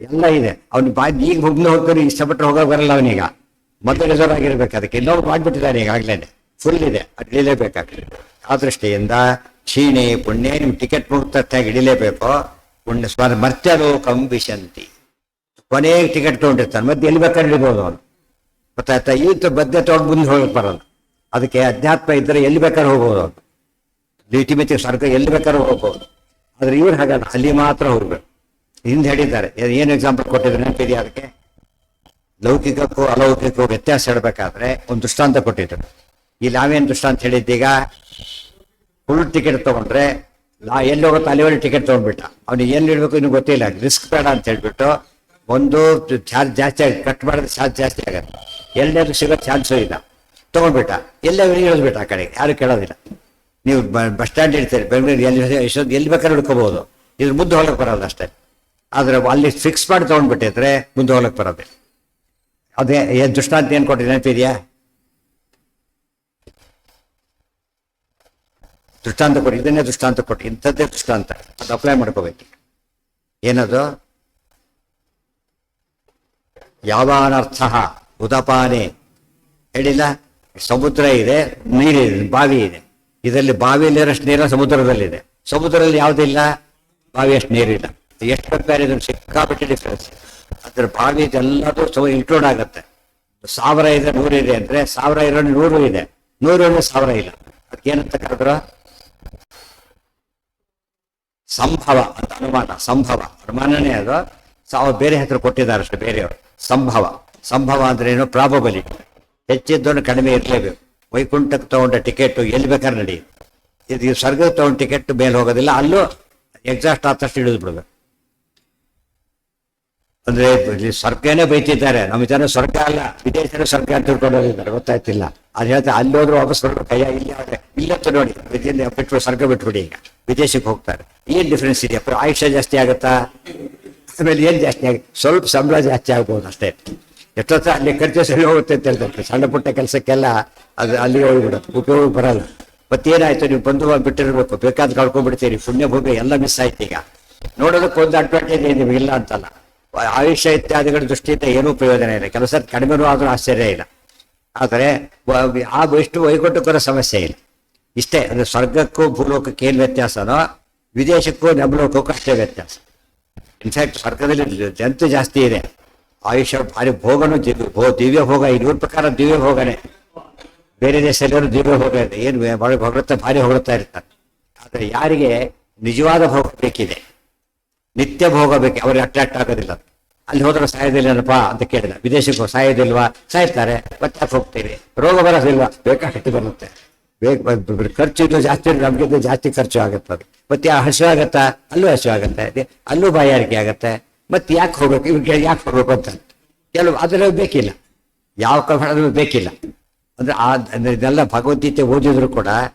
ಎಲ್ಲ ಇದೆ. ಅವ್ನು ಈಗ ಮುಂದೆ ಹೋಗ್ತಾರೆ, ಇಷ್ಟಪಟ್ಟರೆ ಹೋಗೋಕೆ ಬರಲ್ಲ ಅವನೀಗ. ಮೊದಲು ರಿಸರ್ವ್ ಆಗಿರ್ಬೇಕು. ಅದಕ್ಕೆ ಇನ್ನೊಬ್ರು ಮಾಡ್ಬಿಟ್ಟಿದ್ದಾನೆ ಈಗಾಗಲೇ, ಫುಲ್ ಇದೆ, ಅದು ಇಳಿಲೇಬೇಕಾಗ್ತದೆ. ಆ ದೃಷ್ಟಿಯಿಂದ ಕ್ಷೀಣೆ ಪುಣ್ಯ, ನಿಮ್ ಟಿಕೆಟ್ ಮುಕ್ತಾಗಿ ಇಳಿಲೇಬೇಕು. ಪುಣ್ಯ ಮರ್ತ್ಯ ಲೋಕಂ ವಿಶಂತಿ. ಕೊನೆಗೆ ಟಿಕೆಟ್ ತೊಗೊಂಡಿರ್ತಾನೆ, ಮತ್ತೆ ಎಲ್ಲಿ ಬೇಕಾದ್ರೆ ಇಳಿಬೋದು ಅವನು. ಗೊತ್ತಾಯ್ತಾ? ಇವತ್ತು ಬದ್ದೆ ತೊಗೊಂಡು ಮುಂದೆ ಹೋಗಕ್ಕೆ ಬರೋದು. ಅದಕ್ಕೆ ಅಧ್ಯಾತ್ಮ ಇದ್ದರೆ ಎಲ್ಲಿ ಬೇಕಾದ್ರೆ ಹೋಗ್ಬೋದು ಅವನು. ಲಿಟಿಮಿತಿ ಸ್ವರ್ಗ ಎಲ್ಲಿ ಬೇಕಾದ್ರೂ ಹೋಗ್ಬೋದು. ಆದ್ರೆ ಇವ್ರು ಹಾಗಲ್ಲ, ಅಲ್ಲಿ ಮಾತ್ರ ಹೋಗ್ಬೇಕು. ಹಿಂದೆ ಹೇಳಿದ್ದಾರೆ, ಏನು ಎಕ್ಸಾಂಪಲ್ ಕೊಟ್ಟಿದ್ರೆ ನೆನಪಿದೆಯಾ? ಅದಕ್ಕೆ ಲೌಕಿಕಕ್ಕೂ ಅಲೌಕಿಕಕ್ಕೂ ವ್ಯತ್ಯಾಸ ಹೇಳ್ಬೇಕಾದ್ರೆ ಒಂದು ದೃಷ್ಟಾಂತ ಕೊಟ್ಟಿದ್ರು. ಇಲ್ಲಿ ನಾವೇನು ದೃಷ್ಟಾಂತ ಹೇಳಿದ್ದೀಗ? ಫುಲ್ ಟಿಕೆಟ್ ತಗೊಂಡ್ರೆ ಎಲ್ಲಿ ಹೋಗುತ್ತೆ ಅಲ್ಲಿವರೆಗೆ ಟಿಕೆಟ್ ತೊಗೊಂಡ್ಬಿಟ್ಟ. ಅವ್ನಿಗೆ ಏನು ಇಡಬೇಕು ಇನ್ನೂ ಗೊತ್ತಿಲ್ಲ, ರಿಸ್ಕ್ ಬೇಡ ಅಂತ ಹೇಳ್ಬಿಟ್ಟು ಒಂದು ಚಾರ್ಜ್ ಜಾಸ್ತಿ ಆಗಿ ಕಟ್ ಮಾಡಿದ್ರೆ ಚಾರ್ಜ್ ಜಾಸ್ತಿ ಆಗುತ್ತೆ. ಎಲ್ಲರೂ ಸಿಗೋ ಚಾನ್ಸು ಇಲ್ಲ, ತೊಗೊಂಡ್ಬಿಟ್ಟ. ಎಲ್ಲೇ ಇಳಿದ್ಬಿಟ್ಟ ಆ ಕಡೆ, ಯಾರು ಕೇಳೋದಿಲ್ಲ. ನೀವು ಬಸ್ ಸ್ಟ್ಯಾಂಡ್ ಇರ್ತೀರಿ ಬೆಂಗಳೂರು, ಎಲ್ಲಿ ಬೇಕಾದ್ರೆ ಹಿಡ್ಕೋಬಹುದು. ಇದ್ರ ಮುಂದೆ ಹೋಗಕ್ಕೆ ಬರೋದು ಅಷ್ಟೇ. ಆದ್ರೆ ಅಲ್ಲಿ ಫಿಕ್ಸ್ ಮಾಡಿ ತೊಗೊಂಡ್ಬಿಟ್ಟಿದ್ರೆ ಮುಂದೆ ಹೋಗಕ್ಕೆ ಬರೋದಿಲ್ಲ. ಅದೇ ಏನು ದೃಷ್ಟಾಂತ ಏನು ಕೊಟ್ಟಿದೆ ನೆನಪಿದೆಯಾ? ದೃಷ್ಟಾಂತ ಕೊಟ್ಟು, ಇದನ್ನೇ ದೃಷ್ಟಾಂತ ಕೊಟ್ಟು, ಇಂಥದ್ದೇ ದೃಷ್ಟಾಂತ, ಅದು ಅಪ್ಲೈ ಮಾಡ್ಕೋಬೇಕು. ಏನದು? ಯಾವಾನರ್ಥ ಉದಪಾನೆ ಹೇಳಿಲ್ಲ. ಸಮುದ್ರ ಇದೆ, ನೀರಿದೆ, ಬಾವಿ ಇದೆ. ಇದರಲ್ಲಿ ಬಾವಿಯಲ್ಲಿರೋಷ್ಟು ನೀರ ಸಮುದ್ರದಲ್ಲಿದೆ. ಸಮುದ್ರದಲ್ಲಿ ಯಾವುದಿಲ್ಲ, ಬಾವಿಯಷ್ಟು ನೀರಿಲ್ಲ. ಎಷ್ಟು ಕಂಪೇರ್ ಇದನ್ನು ಸಿಕ್ಕಾಬಿಟ್ಟು ಡಿಫ್ರೆನ್ಸ್. ಅದ್ರ ಬಾವಿ ಎಲ್ಲದೂ ಇನ್ಕ್ಲೂಡ್ ಆಗುತ್ತೆ. 1000 ಇದೆ 100 ಇದೆ ಅಂದ್ರೆ 1000 ಇರೋ 100 ಇದೆ, 100 1000 ಇಲ್ಲ. ಅದಕ್ಕೇನಂತ ಕರೆದ್ರು? ಸಂಭವ ಅಂತ ಅನುಮಾನ. ಸಂಭವ ಅನುಮಾನನೇ ಅದು. ಅವ್ರು ಬೇರೆ ಹೆಸರು ಕೊಟ್ಟಿದ್ದಾರೆ ಅಷ್ಟೇ ಬೇರೆಯವರು. ಸಂಭವ ಸಂಭವ ಅಂದ್ರೆ ಏನು? ಪ್ರಾಬಬಿಲಿಟಿ. ಹೆಚ್ಚಿದ್ದನ್ನು ಕಡಿಮೆ ಇರಲೇಬೇಕು. ವೈಕುಂಠಕ್ಕೆ ತಗೊಂಡ ಟಿಕೆಟ್ ಎಲ್ಲಿ ಬೇಕಾದ್ರೆ ನಡೆಯುತ್ತೆ. ಇದು ಸ್ವರ್ಗಕ್ಕೆ ತಗೊಂಡ ಟಿಕೆಟ್ ಮೇಲೆ ಹೋಗೋದಿಲ್ಲ, ಅಲ್ಲೂ ಎಕ್ಸಾಸ್ಟ್ ಆದಷ್ಟು ಹಿಡಿದು ಬಿಡ್ಬೇಕು. ಅಂದ್ರೆ ಇಲ್ಲಿ ಸ್ವರ್ಗನೇ ಬೈತಿದ್ದಾರೆ. ನಮ್ಮ ಜನ ಸ್ವರ್ಗ ಅಲ್ಲ, ವಿದೇಶದ ಸ್ವರ್ಗ ಅಂತ ತಿಳ್ಕೊಂಡೋಗಿದ್ದಾರೆ, ಗೊತ್ತಾಯ್ತಿಲ್ಲ. ಅದು ಹೇಳ್ತಾರೆ ಅಲ್ಲಿ ಹೋದ್ರು ವಾಪಸ್ ಬರ್ಬೇಕು. ಕೈಯ ಇಲ್ಲಂತ ನೋಡಿ ಬಿಟ್ಬಿಟ್ಟು ಸ್ವರ್ಗ ಬಿಟ್ಬಿಡಿ. ಈಗ ವಿದೇಶಕ್ಕೆ ಹೋಗ್ತಾರೆ, ಏನ್ ಡಿಫ್ರೆನ್ಸ್ ಇದೆಯಾ? ಆಯುಷ್ಯ ಜಾಸ್ತಿ ಆಗುತ್ತಾ? ಆಮೇಲೆ ಏನ್ ಜಾಸ್ತಿ ಆಗುತ್ತೆ? ಸ್ವಲ್ಪ ಸಂಬಳ ಜಾಸ್ತಿ ಆಗ್ಬೋದು ಅಷ್ಟೇ. ಎಷ್ಟೊತ್ತ ಅಲ್ಲಿ ಖರ್ಚು ಸರಿ ಹೋಗುತ್ತೆ ಅಂತ ಹೇಳ್ತಾರೆ. ಸಣ್ಣ ಪುಟ್ಟ ಕೆಲಸಕ್ಕೆಲ್ಲ ಅದು ಅಲ್ಲಿಗೆ ಹೋಗ್ಬಿಡುತ್ತೆ, ಉಪಯೋಗ ಬರಲ್ಲ. ಮತ್ತೇನಾಯ್ತು? ನೀವು ಬಂದು ಬಿಟ್ಟಿರ್ಬೇಕು, ಬೇಕಾದ್ ಕಳ್ಕೊಂಡ್ಬಿಡ್ತೀರಿ, ಪುಣ್ಯ ಭೂಮಿ ಎಲ್ಲ ಮಿಸ್ ಆಯ್ತು. ಈಗ ನೋಡೋದಕ್ಕೆ ಒಂದು ಅಡ್ವಾಂಟೇಜ್ ಇದೆ ನಿಮಗಿಲ್ಲ ಅಂತಲ್ಲ. ಆಯುಷ್ಯ ಇತ್ಯಾದಿಗಳ ದೃಷ್ಟಿಯಿಂದ ಏನೂ ಪ್ರಯೋಜನ ಇಲ್ಲ. ಕೆಲಸ ಕಡಿಮೆನೂ ಆದ್ರೂ ಆಶ್ಚರ್ಯ ಇಲ್ಲ. ಆದರೆ ಆ ಎಷ್ಟು ವೈಕುಂಠಕ್ಕೂ ಸಮಸ್ಯೆ ಇಲ್ಲ. ಇಷ್ಟೇ. ಅಂದ್ರೆ ಸ್ವರ್ಗಕ್ಕೂ ಭೂಲೋಕಕ್ಕೆ ಏನು ವ್ಯತ್ಯಾಸನೋ ವಿದೇಶಕ್ಕೂ ನಮ್ಲೋಕಕ್ಕೂ ಅಷ್ಟೇ ವ್ಯತ್ಯಾಸ. ಇನ್ಫ್ಯಾಕ್ಟ್ ಸ್ವರ್ಗದಲ್ಲಿ ಜಂತು ಜಾಸ್ತಿ ಇದೆ, ಆಯುಷ್ಯ ಭಾರಿ ಭೋಗನೂ ದಿವ್ಯ ಭೋಗ. ಇವ್ರ ಪ್ರಕಾರ ದಿವ್ಯ ಭೋಗನೇ. ಬೇರೆ ದೇಶದಲ್ಲೂ ದಿವ್ಯ ಭೋಗ ಇದೆ, ಏನು ಹೊಗಳುತ್ತಾ ಭಾರಿ ಹೊಗಳುತ್ತಾ ಇರ್ತಾರೆ. ಆದರೆ ಯಾರಿಗೆ ನಿಜವಾದ ಭೋಗ ಬೇಕಿದೆ, ನಿತ್ಯ ಭೋಗ ಬೇಕು, ಅವ್ರಿಗೆ ಅಟ್ರಾಕ್ಟ್ ಆಗೋದಿಲ್ಲ. ಅಲ್ಲಿ ಹೋದ್ರೆ ಸಾಯೋದಿಲ್ಲನಪ್ಪ ಅಂತ ಕೇಳಿದ. ವಿದೇಶಕ್ಕೆ ಸಾಯೋದಿಲ್ವಾ? ಸಾಯ್ತಾರೆ. ಮತ್ತೆ ಯಾಕೆ ಹೋಗ್ತೀರಿ? ರೋಗ ಬರೋದಿಲ್ವಾ? ಬೇಕಾಷ್ಟು ಬರುತ್ತೆ. ಖರ್ಚು ಇದು ಜಾಸ್ತಿ, ನಮ್ಗಿಂತ ಜಾಸ್ತಿ ಖರ್ಚು ಆಗುತ್ತೆ. ಅದು ಮತ್ತೆ ಹಸಿವು ಆಗತ್ತಾ? ಅಲ್ಲೂ ಹಸಿವು ಆಗುತ್ತೆ, ಅಲ್ಲೂ ಬಾಯಾರಿಕೆ ಆಗತ್ತೆ. ಮತ್ತೆ ಯಾಕೆ ಹೋಗ್ಬೇಕು? ಇವ್ರಿಗೆ ಯಾಕೆ ಹೋಗ್ಬೇಕು ಅಂತ ಕೆಲವು ಅದರಲ್ಲಿ ಬೇಕಿಲ್ಲ, ಯಾವ ಕನ್ನಡದಲ್ಲೂ ಬೇಕಿಲ್ಲ. ಅಂದ್ರೆ ಇದೆಲ್ಲ ಭಗವದ್ಗೀತೆ ಓದಿದ್ರು ಕೂಡ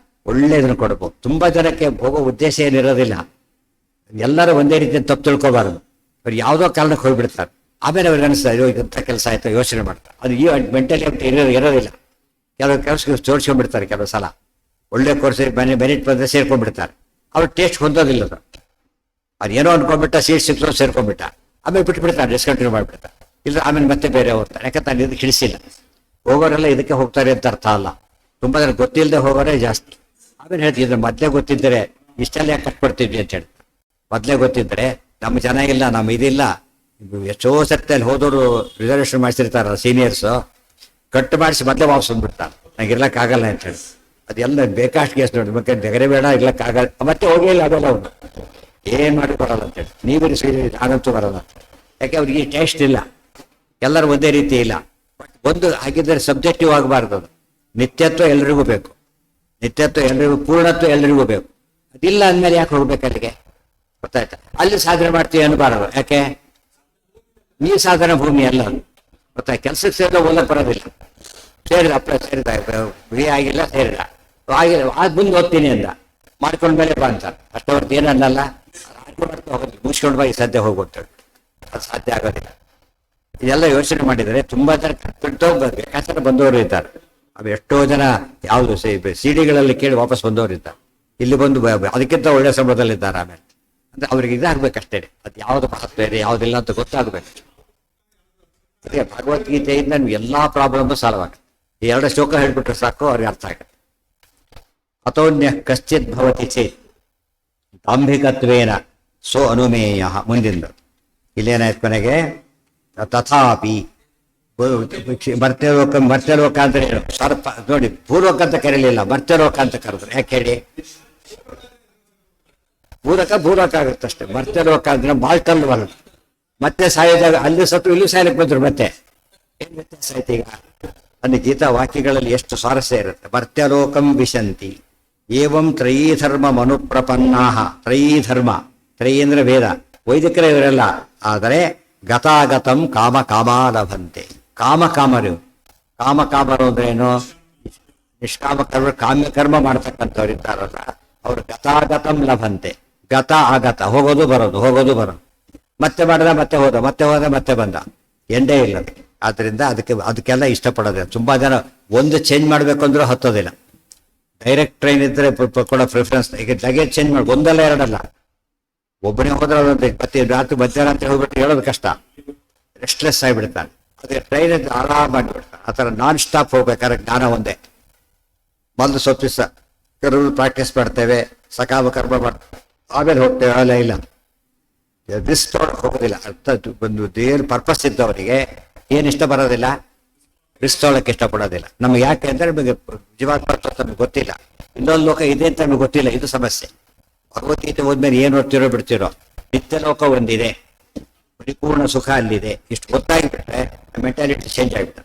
ಒಳ್ಳೆಯದನ್ನು ಕೊಡ್ಬೋದು. ತುಂಬಾ ಜನಕ್ಕೆ ಹೋಗೋ ಉದ್ದೇಶ ಏನಿರೋದಿಲ್ಲ. ಎಲ್ಲರೂ ಒಂದೇ ರೀತಿ ತಪ್ಪು ತಿಳ್ಕೊಬಾರದು. ಅವ್ರು ಯಾವುದೋ ಕಾರಣಕ್ಕೆ ಹೋಗ್ಬಿಡ್ತಾರೆ. ಆಮೇಲೆ ಅವ್ರಿಗೆ ಅನಿಸ್ತಾರೆ, ಅಯ್ಯೋ ಇದಂಥ ಕೆಲಸ ಆಯ್ತು, ಯೋಚನೆ ಮಾಡ್ತಾರೆ. ಅದು ಈ ಮೆಂಟಲಿ ಅಂತ ಇರೋದಿಲ್ಲ. ಕೆಲವು ಕೆಲಸಕ್ಕೆ ಜೋಡಿಸ್ಕೊಂಡ್ಬಿಡ್ತಾರೆ. ಕೆಲವು ಸಲ ಒಳ್ಳೆ ಕೋರ್ಸ್ ಮೆರಿಟ್ ಬಂದರೆ ಸೇರ್ಕೊಂಡ್ಬಿಡ್ತಾರೆ. ಅವ್ರು ಟೇಸ್ಟ್ ಹೊಂದೋದಿಲ್ಲ. ಅದು ಏನೋ ಅನ್ಕೊಂಡ್ಬಿಟ್ಟ, ಸೀಟ್ ಸಿಕ್ತು ಸೇರ್ಕೊಂಡ್ಬಿಟ್ಟ, ಆಮೇಲೆ ಬಿಟ್ಬಿಡ್ತಾರೆ, ಡಿಸ್ಕಂಟಿನ್ಯೂ ಮಾಡಿಬಿಡ್ತಾರೆ. ಇಲ್ಲ ಆಮೇಲೆ ಮತ್ತೆ ಬೇರೆ ಹೋಗ್ತಾರೆ. ಯಾಕಂತ ನಾನು ಇದಕ್ಕೆ ಹಿಡಿಸಿಲ್ಲ. ಹೋಗೋರೆಲ್ಲ ಇದಕ್ಕೆ ಹೋಗ್ತಾರೆ ಅಂತ ಅರ್ಥ ಅಲ್ಲ. ತುಂಬ ಜನ ಗೊತ್ತಿಲ್ಲದೆ ಹೋಗೋರೇ ಜಾಸ್ತಿ. ಆಮೇಲೆ ಹೇಳ್ತಿದ್ರು, ಮೊದಲೇ ಗೊತ್ತಿದ್ದರೆ ಇಷ್ಟೆಲ್ಲ ಯಾಕೆ ಕಟ್ಕೊಡ್ತಿದ್ವಿ ಅಂತ ಹೇಳ್ತಾರೆ. ಮೊದಲೇ ಗೊತ್ತಿದ್ರೆ ನಮ್ಮ ಜನ ಇಲ್ಲ, ನಮ್ಮ ಇದಿಲ್ಲ. ಎಷ್ಟೋ ಸರ್ತಿ ಅಲ್ಲಿ ಹೋದವರು ರಿಸರ್ವೇಷನ್ ಮಾಡಿಸಿರ್ತಾರ ಸೀನಿಯರ್ಸು, ಕಟ್ ಮಾಡಿಸಿ ಮೊದಲೇ ವಾಪಸ್ ಬಂದ್ಬಿಡ್ತಾರೆ. ನಂಗೆ ಇರ್ಲಕ್ಕಾಗಲ್ಲ ಅಂತ ಹೇಳಿ. ಅದೆಲ್ಲ ಬೇಕಾಷ್ಟು ಕೇಸ್ ನೋಡಿ, ಮತ್ತೆ ಬೆಗರೆ ಬೇಡ, ಇರ್ಲಕ್ಕಾಗಲ್ಲ. ಮತ್ತೆ ಹೋಗಿಲ್ಲ ಅದೆಲ್ಲ ಅವ್ರು ಏನ್ ಮಾಡಿ ಬರಲ್ಲ ಅಂತೇಳಿ. ನೀವಿರಿಸಿ ಆಗಂತೂ ಬರಲ್ಲ. ಯಾಕೆ ಅವ್ರಿಗೆ ಟೇಸ್ಟ್ ಇಲ್ಲ. ಎಲ್ಲರೂ ಒಂದೇ ರೀತಿ ಇಲ್ಲ. ಒಂದು ಹಾಗಿದ್ದರೆ ಸಬ್ಜೆಕ್ಟಿವ್ ಆಗಬಾರ್ದು. ಅದು ನಿತ್ಯತ್ವ ಎಲ್ರಿಗೂ ಬೇಕು. ನಿತ್ಯತ್ವ ಎಲ್ರಿಗೂ, ಪೂರ್ಣತ್ವ ಎಲ್ರಿಗೂ ಬೇಕು. ಅದಿಲ್ಲ ಅಂದಮೇಲೆ ಯಾಕೆ ಹೋಗ್ಬೇಕು ಅಲ್ಲಿಗೆ? ಗೊತ್ತಾಯ್ತಾ? ಅಲ್ಲಿ ಸಾಧನೆ ಮಾಡ್ತೀವಿ ಅನ್ಬಾರದು. ಯಾಕೆ? ಈ ಸಾಧನೆ ಭೂಮಿ ಅಲ್ಲ ಅದು. ಗೊತ್ತಾಯ್ತು? ಕೆಲ್ಸಕ್ಕೆ ಸೇರಿದ ಓದಕ್ಕೆ ಬರೋದಿಲ್ಲ. ಸೇರಿದ ಅಪ್ಪ ಸೇರಿದ ಬಿ ಆಗಿಲ್ಲ, ಸೇರಿದ ಆಗಿಲ್ಲ, ಅದು ಮುಂದೆ ಓದ್ತೀನಿ ಅಂದ, ಮಾಡ್ಕೊಂಡ್ಮೇಲೆ ಬಾ ಅಂತಾರೆ. ಅಷ್ಟವರ್ತು ಏನನ್ನಲ್ಲ, ಮಾಡ್ತಾ ಹೋಗೋದಿಲ್ಲ, ಮುಗಿಸ್ಕೊಂಡು ಬಾ, ಈ ಸದ್ಯ ಹೋಗ್ಬಿಡ್ತೇವೆ. ಅದು ಸಾಧ್ಯ ಆಗೋದಿಲ್ಲ. ಇದೆಲ್ಲ ಯೋಚನೆ ಮಾಡಿದರೆ ತುಂಬಾ ಜನ ಕಟ್ಬಿಟ್ಟು ಬೇಕಾದ್ರೆ ಬಂದವರು ಇದ್ದಾರೆ. ಅವು ಎಷ್ಟೋ ಜನ ಯಾವುದು ಸಿಡಿಗಳಲ್ಲಿ ಕೇಳಿ ವಾಪಸ್ ಬಂದವರು ಇದ್ದಾರೆ. ಇಲ್ಲಿ ಬಂದು ಅದಕ್ಕಿಂತ ಒಳ್ಳೆ ಸಂಬಳದಲ್ಲಿದ್ದಾರೆ. ಆಮೇಲೆ ಅಂದ್ರೆ ಅವ್ರಿಗೆ ಇದಾಗಬೇಕಷ್ಟೇ. ಅದು ಯಾವ್ದು ಮಹತ್ವ ಇದೆ ಯಾವುದಿಲ್ಲ ಅಂತ ಗೊತ್ತಾಗಬೇಕು. ಅದೇ ಭಗವದ್ಗೀತೆಯಿಂದ ನಮ್ಗೆ ಎಲ್ಲಾ ಪ್ರಾಬ್ಲಮ್ ಸಾಲ್ವ್ ಆಗುತ್ತೆ. ಈ ಎರಡು ಶ್ಲೋಕ ಹೇಳ್ಬಿಟ್ರೆ ಸಾಕು, ಅವ್ರಿಗೆ ಅರ್ಥ ಆಗುತ್ತೆ. ಅಥೋನ್ಯ ಕಶ್ಚಿತ್ ಭವತಿ ಚೇತ್ ದಾಂಭಿಕತ್ವೇನ ಸೋ ಅನುಮೇಯ. ಮುಂದಿಂದ ಇಲ್ಲೇನಾಯ್ತು ಕೊನೆಗೆ? ತಥಾಪಿ ಮರ್ತ್ಯಲೋಕ ಅಂದ್ರೆ ಏನು? ಸರ್ಪ ನೋಡಿ, ಭೂಲೋಕ ಅಂತ ಕರೀಲಿಲ್ಲ, ಮರ್ತ್ಯಲೋಕ ಅಂತ ಕರೆದ್ರು. ಯಾಕೆ ಹೇಳಿ? ಭೂಲೋಕ ಆಗುತ್ತಷ್ಟೇ. ಮರ್ತ್ಯಲೋಕ ಅಂದ್ರೆ ಮಾಲ್ಟಲ್ ವರ್ಲ್ಡ್. ಮತ್ತೆ ಸಾಯೋದಾಗ ಅಲ್ಲಿ ಸತ್ತು ಇಲ್ಲಿ ಸಾಯಲಿಕ್ಕೆ ಬಂದ್ರು. ಮತ್ತೆ ಏನ್ ವ್ಯತ್ಯಾಸ ಆಯ್ತು ಈಗ? ಅಲ್ಲಿ ಗೀತಾ ವಾಕ್ಯಗಳಲ್ಲಿ ಎಷ್ಟು ಸ್ವಾರಸ್ಯ ಇರುತ್ತೆ. ಮರ್ತ್ಯಲೋಕಂ ವಿಶಂತಿ ಏವಂ ತ್ರಯೀ ಧರ್ಮ ಮನುಪ್ರಪನ್ನಾಹ. ತ್ರಯೀ ಧರ್ಮ, ತ್ರಯೀ ಅಂದ್ರೆ ವೇದ, ವೈದಿಕರೇ ಇವರೆಲ್ಲ. ಆದರೆ ಗತಾಗತಂ ಕಾಮ ಕಾಮಾಲಭಂತೆ. ಕಾಮರು ಅಂದ್ರೆ ಏನು? ನಿಷ್ಕಾಮ ಕರ್ಮ, ಕಾಮ್ಯ ಕರ್ಮ ಮಾಡ್ತಕ್ಕಂಥವ್ರು ಇದ್ದಾರಲ್ಲ, ಅವ್ರು ಗತಾಗತಂ ಲಭಂತೆ. ಗತ ಆಗತ, ಹೋಗೋದು ಬರೋದು, ಹೋಗೋದು ಬರೋದು. ಮತ್ತೆ ಮಾಡಿದ, ಮತ್ತೆ ಹೋದ, ಮತ್ತೆ ಹೋದ, ಮತ್ತೆ ಬಂದ, ಎಂಡೇ ಇಲ್ಲ. ಆದ್ರಿಂದ ಅದಕ್ಕೆಲ್ಲ ಇಷ್ಟಪಡೋದಿಲ್ಲ. ತುಂಬಾ ಜನ ಒಂದು ಚೇಂಜ್ ಮಾಡ್ಬೇಕು ಅಂದ್ರೂ ಹತ್ತೋದಿಲ್ಲ. ಡೈರೆಕ್ಟ್ ಟ್ರೈನ್ ಇದ್ರೆ ಕೊಡೋ ಪ್ರಿಫರೆನ್ಸ್. ಈಗ ಲಗೇಜ್ ಚೇಂಜ್ ಮಾಡಿ ಒಂದಲ್ಲ ಎರಡಲ್ಲ, ಒಬ್ಬನೇ ಹೋದ್ರೆ ಮತ್ತೆ ರಾತ್ರಿ ಮಧ್ಯಾಹ್ನ ಅಂತ ಹೋಗ್ಬಿಟ್ಟು ಹೇಳೋದು ಕಷ್ಟ. ರೆಸ್ಟ್ಲೆಸ್ ಆಗಿಬಿಡ್ತಾನೆ. ಅದೇ ಟ್ರೈನ್ ಆರಾಮ ಮಾಡಿಬಿಡ್ತಾನೆ. ಆ ಥರ ನಾನ್ ಸ್ಟಾಪ್ ಹೋಗ್ಬೇಕಾದ್ರೆ ಜ್ಞಾನ ಒಂದೇ. ಮೊದಲು ಸ್ವಲ್ಪ ದಿವಸ ಪ್ರಾಕ್ಟೀಸ್ ಮಾಡ್ತೇವೆ, ಸಕಾಮ ಕರ್ಮ ಮಾಡ್ತೇವೆ, ಆಮೇಲೆ ಹೋಗ್ತೇವೆ. ಅಲ್ಲ ಇಲ್ಲ, ರಿಸ್ಕ್ ತೊಗೊಳಕ್ ಹೋಗೋದಿಲ್ಲ. ಅರ್ಥ ಒಂದು ಏನು ಪರ್ಪಸ್ ಇದ್ದವರಿಗೆ ಏನು ಇಷ್ಟ ಬರೋದಿಲ್ಲ, ರಿಸ್ಕ್ ತೊಗೊಳಕ್ಕೆ ಇಷ್ಟಪಡೋದಿಲ್ಲ. ನಮ್ಗೆ ಯಾಕೆ ಅಂದ್ರೆ ನಮಗೆ ಜೀವಾತ್ಮ ನಮ್ಗೆ ಗೊತ್ತಿಲ್ಲ, ಇನ್ನೊಂದು ಲೋಕ ಇದೆ ಅಂತ ನಮ್ಗೆ ಗೊತ್ತಿಲ್ಲ. ಇದು ಸಮಸ್ಯೆ. ಭಗವದ್ಗೀತೆ ಹೋದ್ಮೇಲೆ ಏನು ಓದ್ತಿರೋ ಬಿಡ್ತಿರೋ, ನಿತ್ಯಲೋಕ ಒಂದಿದೆ, ಪರಿಪೂರ್ಣ ಸುಖ ಅಲ್ಲಿದೆ, ಇಷ್ಟು ಗೊತ್ತಾಗಿಬಿಟ್ರೆ ಮೆಂಟಾಲಿಟಿ ಚೇಂಜ್ ಆಗಿಬಿಟ್ಟ.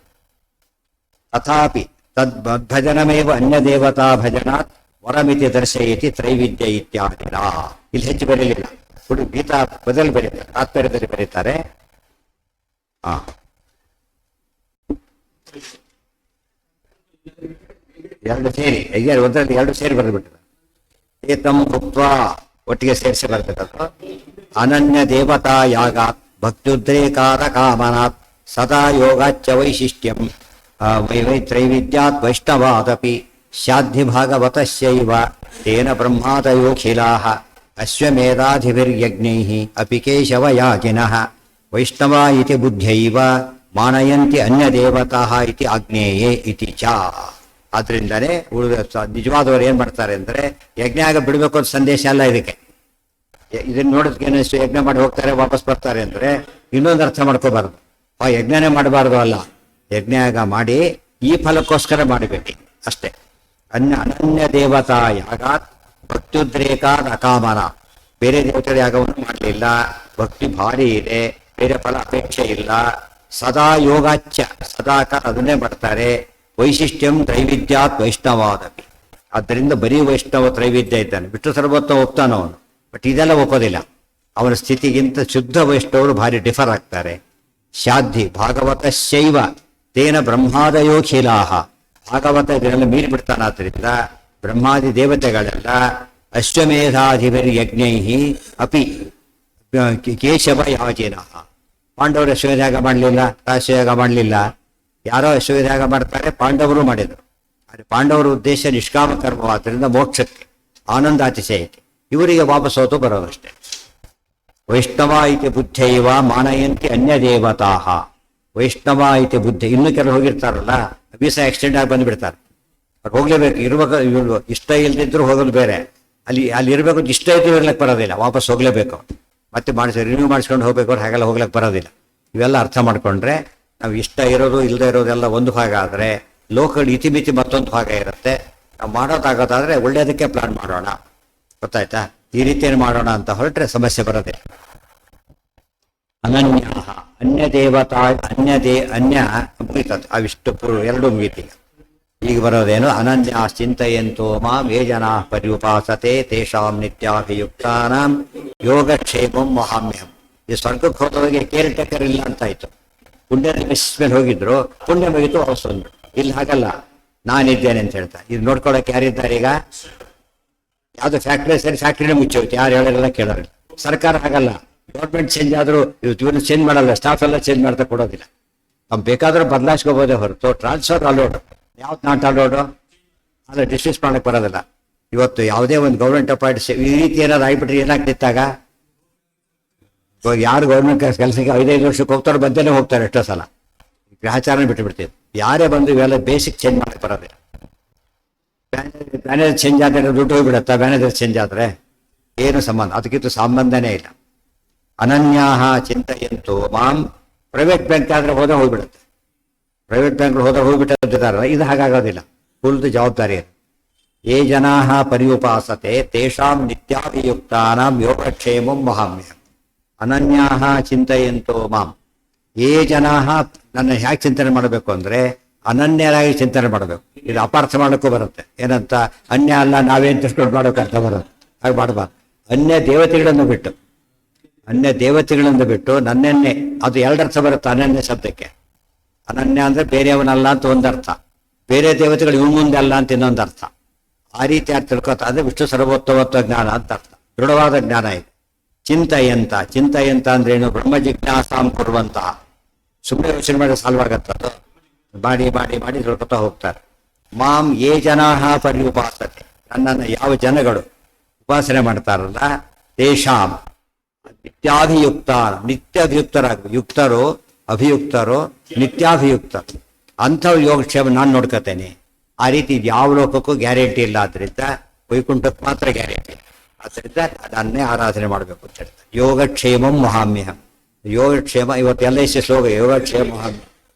ತಥಾಪಿ ತದ್ಭಜನಮೇವ ಅನ್ಯ ದೇವತಾ ಭಜನಾತ್ ವರಮಿತಿ ದರ್ಶಯತಿ ತ್ರೈವಿದ್ಯ ಇತ್ಯಾದಿನ. ಇಲ್ಲಿ ಹೆಚ್ಚು ಬರೀಲಿಲ್ಲ, ಹುಡು ಗೀತಾ ಬದಲು ಬರೀತಾರೆ, ತಾತ್ಪರ್ಯದಲ್ಲಿ ಬರೀತಾರೆ. ಎರಡು ಸೇರಿ ಒಂದರಲ್ಲಿ ಎರಡು ಸೇರಿ ಬರೆದ್ಬಿಟ್ಟಿದ್ದಾರೆ. ಏತಂ ಭುಕ್ತ್ವ ಒಟ್ಟಿಗೆ ಸೇರಿಸಿ ಬರ್ತಕ್ಕಂಥ ಅನನ್ಯ ದೇವತಾ ಯಾಗಾತ್ ಭಕ್ತ್ಯುದ್ರೇಕಾರ ಕಾಮನಾತ್ ಸದಾ ಯೋಗಾಚ್ಚ ವೈಶಿಷ್ಟ್ಯಂ ತ್ರೈವಿದ್ಯಾತ್ ವೈಷ್ಣವಾದಪಿ ಶಾಧಿ ಭಾಗವತಸ್ಯೈವ ತೇನ ಬ್ರಹ್ಮಾದಯೋಖಿಲಾಃ ಅಶ್ವಮೇಧಾಧಿಭಿರ್ಯಜ್ಞೈಃ ಅಪಿ ಕೇಶವಯಾಜಿನಃ ವೈಷ್ಣವ ಇತಿ ಬುದ್ಧ್ಯೈವ ಮಾನಯಂತಿ ಅನ್ಯ ದೇವತಾಃ ಇತಿ ಆಗ್ನೇಯೇ ಇತಿ ಚ. ಆದ್ರಿಂದನೇ ಉಳಿದ ನಿಜವಾದವರು ಏನ್ ಮಾಡ್ತಾರೆ ಅಂದ್ರೆ, ಯಜ್ಞ ಆಗ ಬಿಡಬೇಕು ಅಂತ ಸಂದೇಶ ಅಲ್ಲ ಇದಕ್ಕೆ. ಇದನ್ನ ನೋಡೋದಕ್ಕೆ ಯಜ್ಞ ಮಾಡಿ ಹೋಗ್ತಾರೆ ವಾಪಸ್ ಬರ್ತಾರೆ ಅಂದ್ರೆ ಇನ್ನೊಂದು ಅರ್ಥ ಮಾಡ್ಕೋಬಾರ್ದು. ಯಜ್ಞನೇ ಮಾಡಬಾರ್ದು ಅಲ್ಲ, ಯಜ್ಞಾಗ ಮಾಡಿ ಈ ಫಲಕ್ಕೋಸ್ಕರ ಮಾಡಬೇಕು ಅಷ್ಟೇ. ಅನನ್ಯ ದೇವತಾ ಯಾಗಾತ್ ಭಕ್ತ್ಯುದ್ರೇಕಾದ್ ಅಕಾಮನ. ಬೇರೆ ದೇವತೆಗಳ ಯಾಗವನ್ನು ಮಾಡಲಿಲ್ಲ, ಭಕ್ತಿ ಭಾರಿ ಇದೆ, ಬೇರೆ ಫಲ ಅಪೇಕ್ಷೆ ಇಲ್ಲ. ಸದಾ ಯೋಗಾಚ್ಯ, ಸದಾಕಾಲ ಅದನ್ನೇ ಮಾಡ್ತಾರೆ. ವೈಶಿಷ್ಟ್ಯಂ ತ್ರೈವಿದ್ಯಾತ್ ವೈಷ್ಣವಾದಪಿ. ಆದ್ದರಿಂದ ಬರೀ ವೈಷ್ಣವ ತ್ರೈವಿದ್ಯ ಇದ್ದಾನೆ, ವಿಷ್ಣು ಸರ್ವೋತ್ತಮ ಒಪ್ತಾನ ಅವನು. ಬಟ್ ಇದೆಲ್ಲ ಒಪ್ಪೋದಿಲ್ಲ. ಅವನ ಸ್ಥಿತಿಗಿಂತ ಶುದ್ಧ ವೈಷ್ಣವರು ಭಾರಿ ಡಿಫರ್ ಆಗ್ತಾರೆ. ಶಾಧಿ ಭಾಗವತ ಶೈವ ತೇನ ಬ್ರಹ್ಮಾದಯೋಖಿಲಾಹ. ಭಾಗವತ ಇದನ್ನೆಲ್ಲ ಮೀರಿ ಬಿಡ್ತಾನಾದ್ರಿಂದ ಬ್ರಹ್ಮಾದಿ ದೇವತೆಗಳೆಲ್ಲ ಅಶ್ವಮೇಧಾಧಿಪರಿ ಯಜ್ಞೈಹಿ ಅಪಿ ಕೇಶವ ಯಾಜಿನಃ. ಪಾಂಡವರು ಅಶ್ವಮೇಧಾಗ ಮಾಡಲಿಲ್ಲ, ರಾಶ್ವಯಾಗ ಮಾಡಲಿಲ್ಲ. ಯಾರೋ ಅಶ್ವಮೇಧಾಗ ಮಾಡ್ತಾರೆ, ಪಾಂಡವರು ಮಾಡಿದರು. ಆದರೆ ಪಾಂಡವರ ಉದ್ದೇಶ ನಿಷ್ಕಾಮ ಕರ್ಮವಾದ್ದರಿಂದ ಮೋಕ್ಷಕ್ಕೆ, ಆನಂದ ಅತಿಶಯಕ್ಕೆ. ಇವರಿಗೆ ವಾಪಸ್ ಹೋತು ಬರೋದಷ್ಟೇ. ವೈಷ್ಣವ ಇತಿ ಬುದ್ಧೈವ ಮಾನಯಂತಿ ಅನ್ಯ ದೇವತಾಃ. ವೈಷ್ಣವ ಇತಿ ಬುದ್ಧಿ. ಇನ್ನೂ ಕೆಲವು ಹೋಗಿರ್ತಾರಲ್ಲ, ವೀಸಾ ಎಕ್ಸ್ಟೆಂಡ್ ಆಗಿ ಬಂದುಬಿಡ್ತಾರೆ. ಅವ್ರು ಹೋಗ್ಲೇಬೇಕು, ಇರ್ಬೇಕು. ಇಷ್ಟ ಇಲ್ದಿದ್ರು ಹೋಗೋದು ಬೇರೆ. ಅಲ್ಲಿ ಇರಬೇಕು, ಇಷ್ಟ ಇದ್ದು ಇರ್ಲಿಕ್ಕೆ ಬರೋದಿಲ್ಲ, ವಾಪಸ್ ಹೋಗ್ಲೇಬೇಕು. ಮತ್ತೆ ರಿನ್ಯೂ ಮಾಡಿಸ್ಕೊಂಡು ಹೋಗ್ಬೇಕು, ಅವ್ರು ಹಾಗೆಲ್ಲ ಹೋಗ್ಲಿಕ್ಕೆ ಬರೋದಿಲ್ಲ. ಇವೆಲ್ಲ ಅರ್ಥ ಮಾಡ್ಕೊಂಡ್ರೆ ನಾವು ಇಷ್ಟ ಇರೋದು ಇಲ್ಲದೆ ಇರೋದೆಲ್ಲ ಒಂದು ಭಾಗ ಆದರೆ ಲೋಕಲ್ ಇತಿಮಿತಿ ಮತ್ತೊಂದು ಭಾಗ ಇರುತ್ತೆ. ನಾವು ಮಾಡೋದಾಗೋದಾದ್ರೆ ಒಳ್ಳೆಯದಕ್ಕೆ ಪ್ಲಾನ್ ಮಾಡೋಣ, ಗೊತ್ತಾಯ್ತಾ? ಈ ರೀತಿಯನ್ನು ಮಾಡೋಣ ಅಂತ ಹೊರಟ್ರೆ ಸಮಸ್ಯೆ ಬರೋದಿಲ್ಲ. ಅನನ್ಯ ಅನ್ಯ ದೇವತಾ ಅನ್ಯ ಮುಗಿತದೆ. ಅವಿಷ್ಟು ಎರಡು ಮುಗಿತೀಗ. ಈಗ ಬರೋದೇನು? ಅನನ್ಯ ಚಿಂತೆಯಂತೋ ಮಾಂ ಯೇ ಜನಾ ಪರ್ಯುಪಾಸತೆ ತೇಷಾಂ ನಿತ್ಯಾಭಿಯುಕ್ತಾನಾಂ ಯೋಗಕ್ಷೇಮಂ ಮಹಾಮ್ಯಹಂ. ಈ ಸ್ವರ್ಗಕ್ಕೆ ಹೋದವರಿಗೆ ಕೇರ್ ಟೇಕರ್ ಇಲ್ಲ ಅಂತಾಯ್ತು. ಪುಣ್ಯದ ಮೇಲೆ ಹೋಗಿದ್ರು, ಪುಣ್ಯ ಮುಗಿತು, ವಾಪಸ್ ಬಂದ್ರು. ಇಲ್ಲಿ ಹಾಗಲ್ಲ, ನಾನಿದ್ದೇನೆ ಅಂತ ಹೇಳ್ತಾ. ಇದು ನೋಡ್ಕೊಳಕ್ಕೆ ಯಾರಿದ್ದಾರೆ? ಈಗ ಯಾವ್ದು ಫ್ಯಾಕ್ಟ್ರಿ ಸರಿ, ಫ್ಯಾಕ್ಟ್ರಿನೇ ಮುಚ್ಚೋಯ್ತು, ಯಾರು ಹೇಳೋರೆಲ್ಲ ಕೇಳೋರಿಲ್ಲ. ಸರ್ಕಾರ ಹಾಗಲ್ಲ, ಗೌರ್ಮೆಂಟ್ ಚೇಂಜ್ ಆದರೂ ಇವ್ರನ್ನ ಚೇಂಜ್ ಮಾಡಲ್ಲ, ಸ್ಟಾಫ್ ಎಲ್ಲ ಚೇಂಜ್ ಮಾಡ್ತಾ ಕೊಡೋದಿಲ್ಲ. ನಾವು ಬೇಕಾದ್ರೂ ಬದಲಾಯಿಸ್ಕೋಬೋದೇ ಹೊರತು ಟ್ರಾನ್ಸ್ಫರ್ ಅಲೋಡು, ಯಾವ್ದು ನಾಟ್ ಅಲೋಡು ಆದರೆ ಡಿಸ್ಮಿಸ್ ಮಾಡಕ್ಕೆ ಬರೋದಿಲ್ಲ. ಇವತ್ತು ಯಾವುದೇ ಒಂದು ಗೌರ್ಮೆಂಟ್ ಅಪಾಯಿಂಟ್ಸ್ ಈ ರೀತಿ ಏನಾದ್ರು ಆಗಿಬಿಟ್ರೆ ಏನಾಗ್ತಿತ್ತಾಗ? ಯಾರು ಗೌರ್ಮೆಂಟ್ ಕೆಲಸಕ್ಕೆ 5-5 ವರ್ಷಕ್ಕೆ ಹೋಗ್ತಾರೋ ಬಂದೇನೆ ಹೋಗ್ತಾರೆ ಎಷ್ಟೋ ಸಲ. ಗ್ರಹಚಾರನ ಬಿಟ್ಟು ಬಿಡ್ತೀವಿ. ಯಾರೇ ಬಂದು ಇವೆಲ್ಲ ಬೇಸಿಕ್ ಚೇಂಜ್ ಮಾಡಕ್ಕೆ ಬರೋದಿಲ್ಲ. ಮ್ಯಾನೇಜರ್ ಚೇಂಜ್ ಆದರೆ ದುಡ್ಡು ಹೋಗ್ಬಿಡತ್ತಾ? ಮ್ಯಾನೇಜರ್ ಚೇಂಜ್ ಆದರೆ ಏನು ಸಂಬಂಧ? ಅದಕ್ಕಿಂತ ಸಂಬಂಧನೇ ಇಲ್ಲ. ಅನನ್ಯಾಹ ಚಿಂತೆಯಂತೋ ಮಾಂ. ಪ್ರೈವೇಟ್ ಬ್ಯಾಂಕ್ ಆದರೆ ಹೋದ ಹೋಗ್ಬಿಡುತ್ತೆ, ಪ್ರೈವೇಟ್ ಬ್ಯಾಂಕ್ ಹೋದಾಗ ಹೋಗ್ಬಿಟ್ಟಿದ್ದಾರಲ್ಲ, ಇದು ಹಾಗಾಗೋದಿಲ್ಲ. ಫುಲ್ದು ಜವಾಬ್ದಾರಿ ಅದು. ಯೇ ಜನಾ ಪರ್ಯುಪಾಸತೆ ತೇಷಾಂ ನಿತ್ಯಾಭಿಯುಕ್ತಾನಾಂ ಯೋಗಕ್ಷೇಮಂ ಮಹಾಮ್ಯಹಂ. ಅನನ್ಯಾಹ ಚಿಂತೆಯಂತೋ ಮಾಂ. ಯೇ ಜನಾ ನನ್ನ ಹ್ಯಾಕೆ ಚಿಂತನೆ ಮಾಡಬೇಕು ಅಂದರೆ ಅನನ್ಯರಾಗಿ ಚಿಂತನೆ ಮಾಡಬೇಕು. ಇದು ಅಪಾರ್ಥ ಮಾಡೋಕ್ಕೂ ಬರುತ್ತೆ. ಏನಂತ? ಅನ್ಯ ಅಲ್ಲ, ನಾವೇನು ತಿಳ್ಕೊಂಡು ಮಾಡೋಕೆ ಅರ್ಥ ಬರುತ್ತೆ. ಹಾಗೆ ಮಾಡಬಾರ್ದು. ಅನ್ಯ ದೇವತೆಗಳನ್ನು ಬಿಟ್ಟು ನನ್ನೆನ್ನೇ. ಅದು ಎರಡರ್ಥ ಬರುತ್ತೆ ಅನನ್ಯ ಶಬ್ದಕ್ಕೆ. ಅನನ್ಯ ಅಂದ್ರೆ ಬೇರೆಯವನಲ್ಲ ಅಂತ ಒಂದರ್ಥ, ಬೇರೆ ದೇವತೆಗಳು ಇವ್ ಮುಂದೆ ಅಲ್ಲ ಅಂತ ಇನ್ನೊಂದು ಅರ್ಥ. ಆ ರೀತಿ ಅರ್ಥ ತಿಳ್ಕೊತ ಅಂದ್ರೆ ವಿಷ್ಣು ಸರ್ವೋತ್ತಮತ್ವ ಜ್ಞಾನ ಅಂತ ಅರ್ಥ, ದೃಢವಾದ ಜ್ಞಾನ ಇದೆ. ಚಿಂತೆಯಂತ ಅಂದ್ರೆ ಏನು? ಬ್ರಹ್ಮ ಜಿಜ್ಞಾಸಾಂ ಕೊಡುವಂತಹ. ಸುಮ್ಮನೆ ಯೋಚನೆ ಮಾಡಿ ಸಾಲ್ವ್ ಆಗತ್ತದು. ಮಾಡಿ ತಿಳ್ಕೊತಾ ಹೋಗ್ತಾರೆ. ಮಾಂ ಯೇ ಜನಾ ಪರ್ಯುಪಾಸತೆ. ನನ್ನನ್ನು ಯಾವ ಜನಗಳು ಉಪಾಸನೆ ಮಾಡ್ತಾರಲ್ಲ, ತೇಷಾಂ ನಿತ್ಯಾಭಿಯುಕ್ತರಾಗ. ಯುಕ್ತರು, ಅಭಿಯುಕ್ತರು, ನಿತ್ಯಾಭಿಯುಕ್ತರು ಅಂಥವ್ರು ಯೋಗಕ್ಷೇಮ ನಾನು ನೋಡ್ಕೋತೇನೆ. ಆ ರೀತಿ ಯಾವ ಲೋಕಕ್ಕೂ ಗ್ಯಾರಂಟಿ ಇಲ್ಲ. ಆದ್ರಿಂದ ವೈಕುಂಠಕ್ಕೆ ಮಾತ್ರ ಗ್ಯಾರಂಟಿ. ಆದ್ದರಿಂದ ಅದನ್ನೇ ಆರಾಧನೆ ಮಾಡಬೇಕು ಅಂತ ಹೇಳ್ತಾರೆ. ಯೋಗಕ್ಷೇಮಂ ಮಹಾಮ್ಯಹಂ. ಯೋಗಕ್ಷೇಮ ಇವತ್ತು ಎಲ್ಲ ಇಷ್ಟ ಶ್ಲೋಕ, ಯೋಗಕ್ಷೇಮ ಮಹಾಮ್ಯ.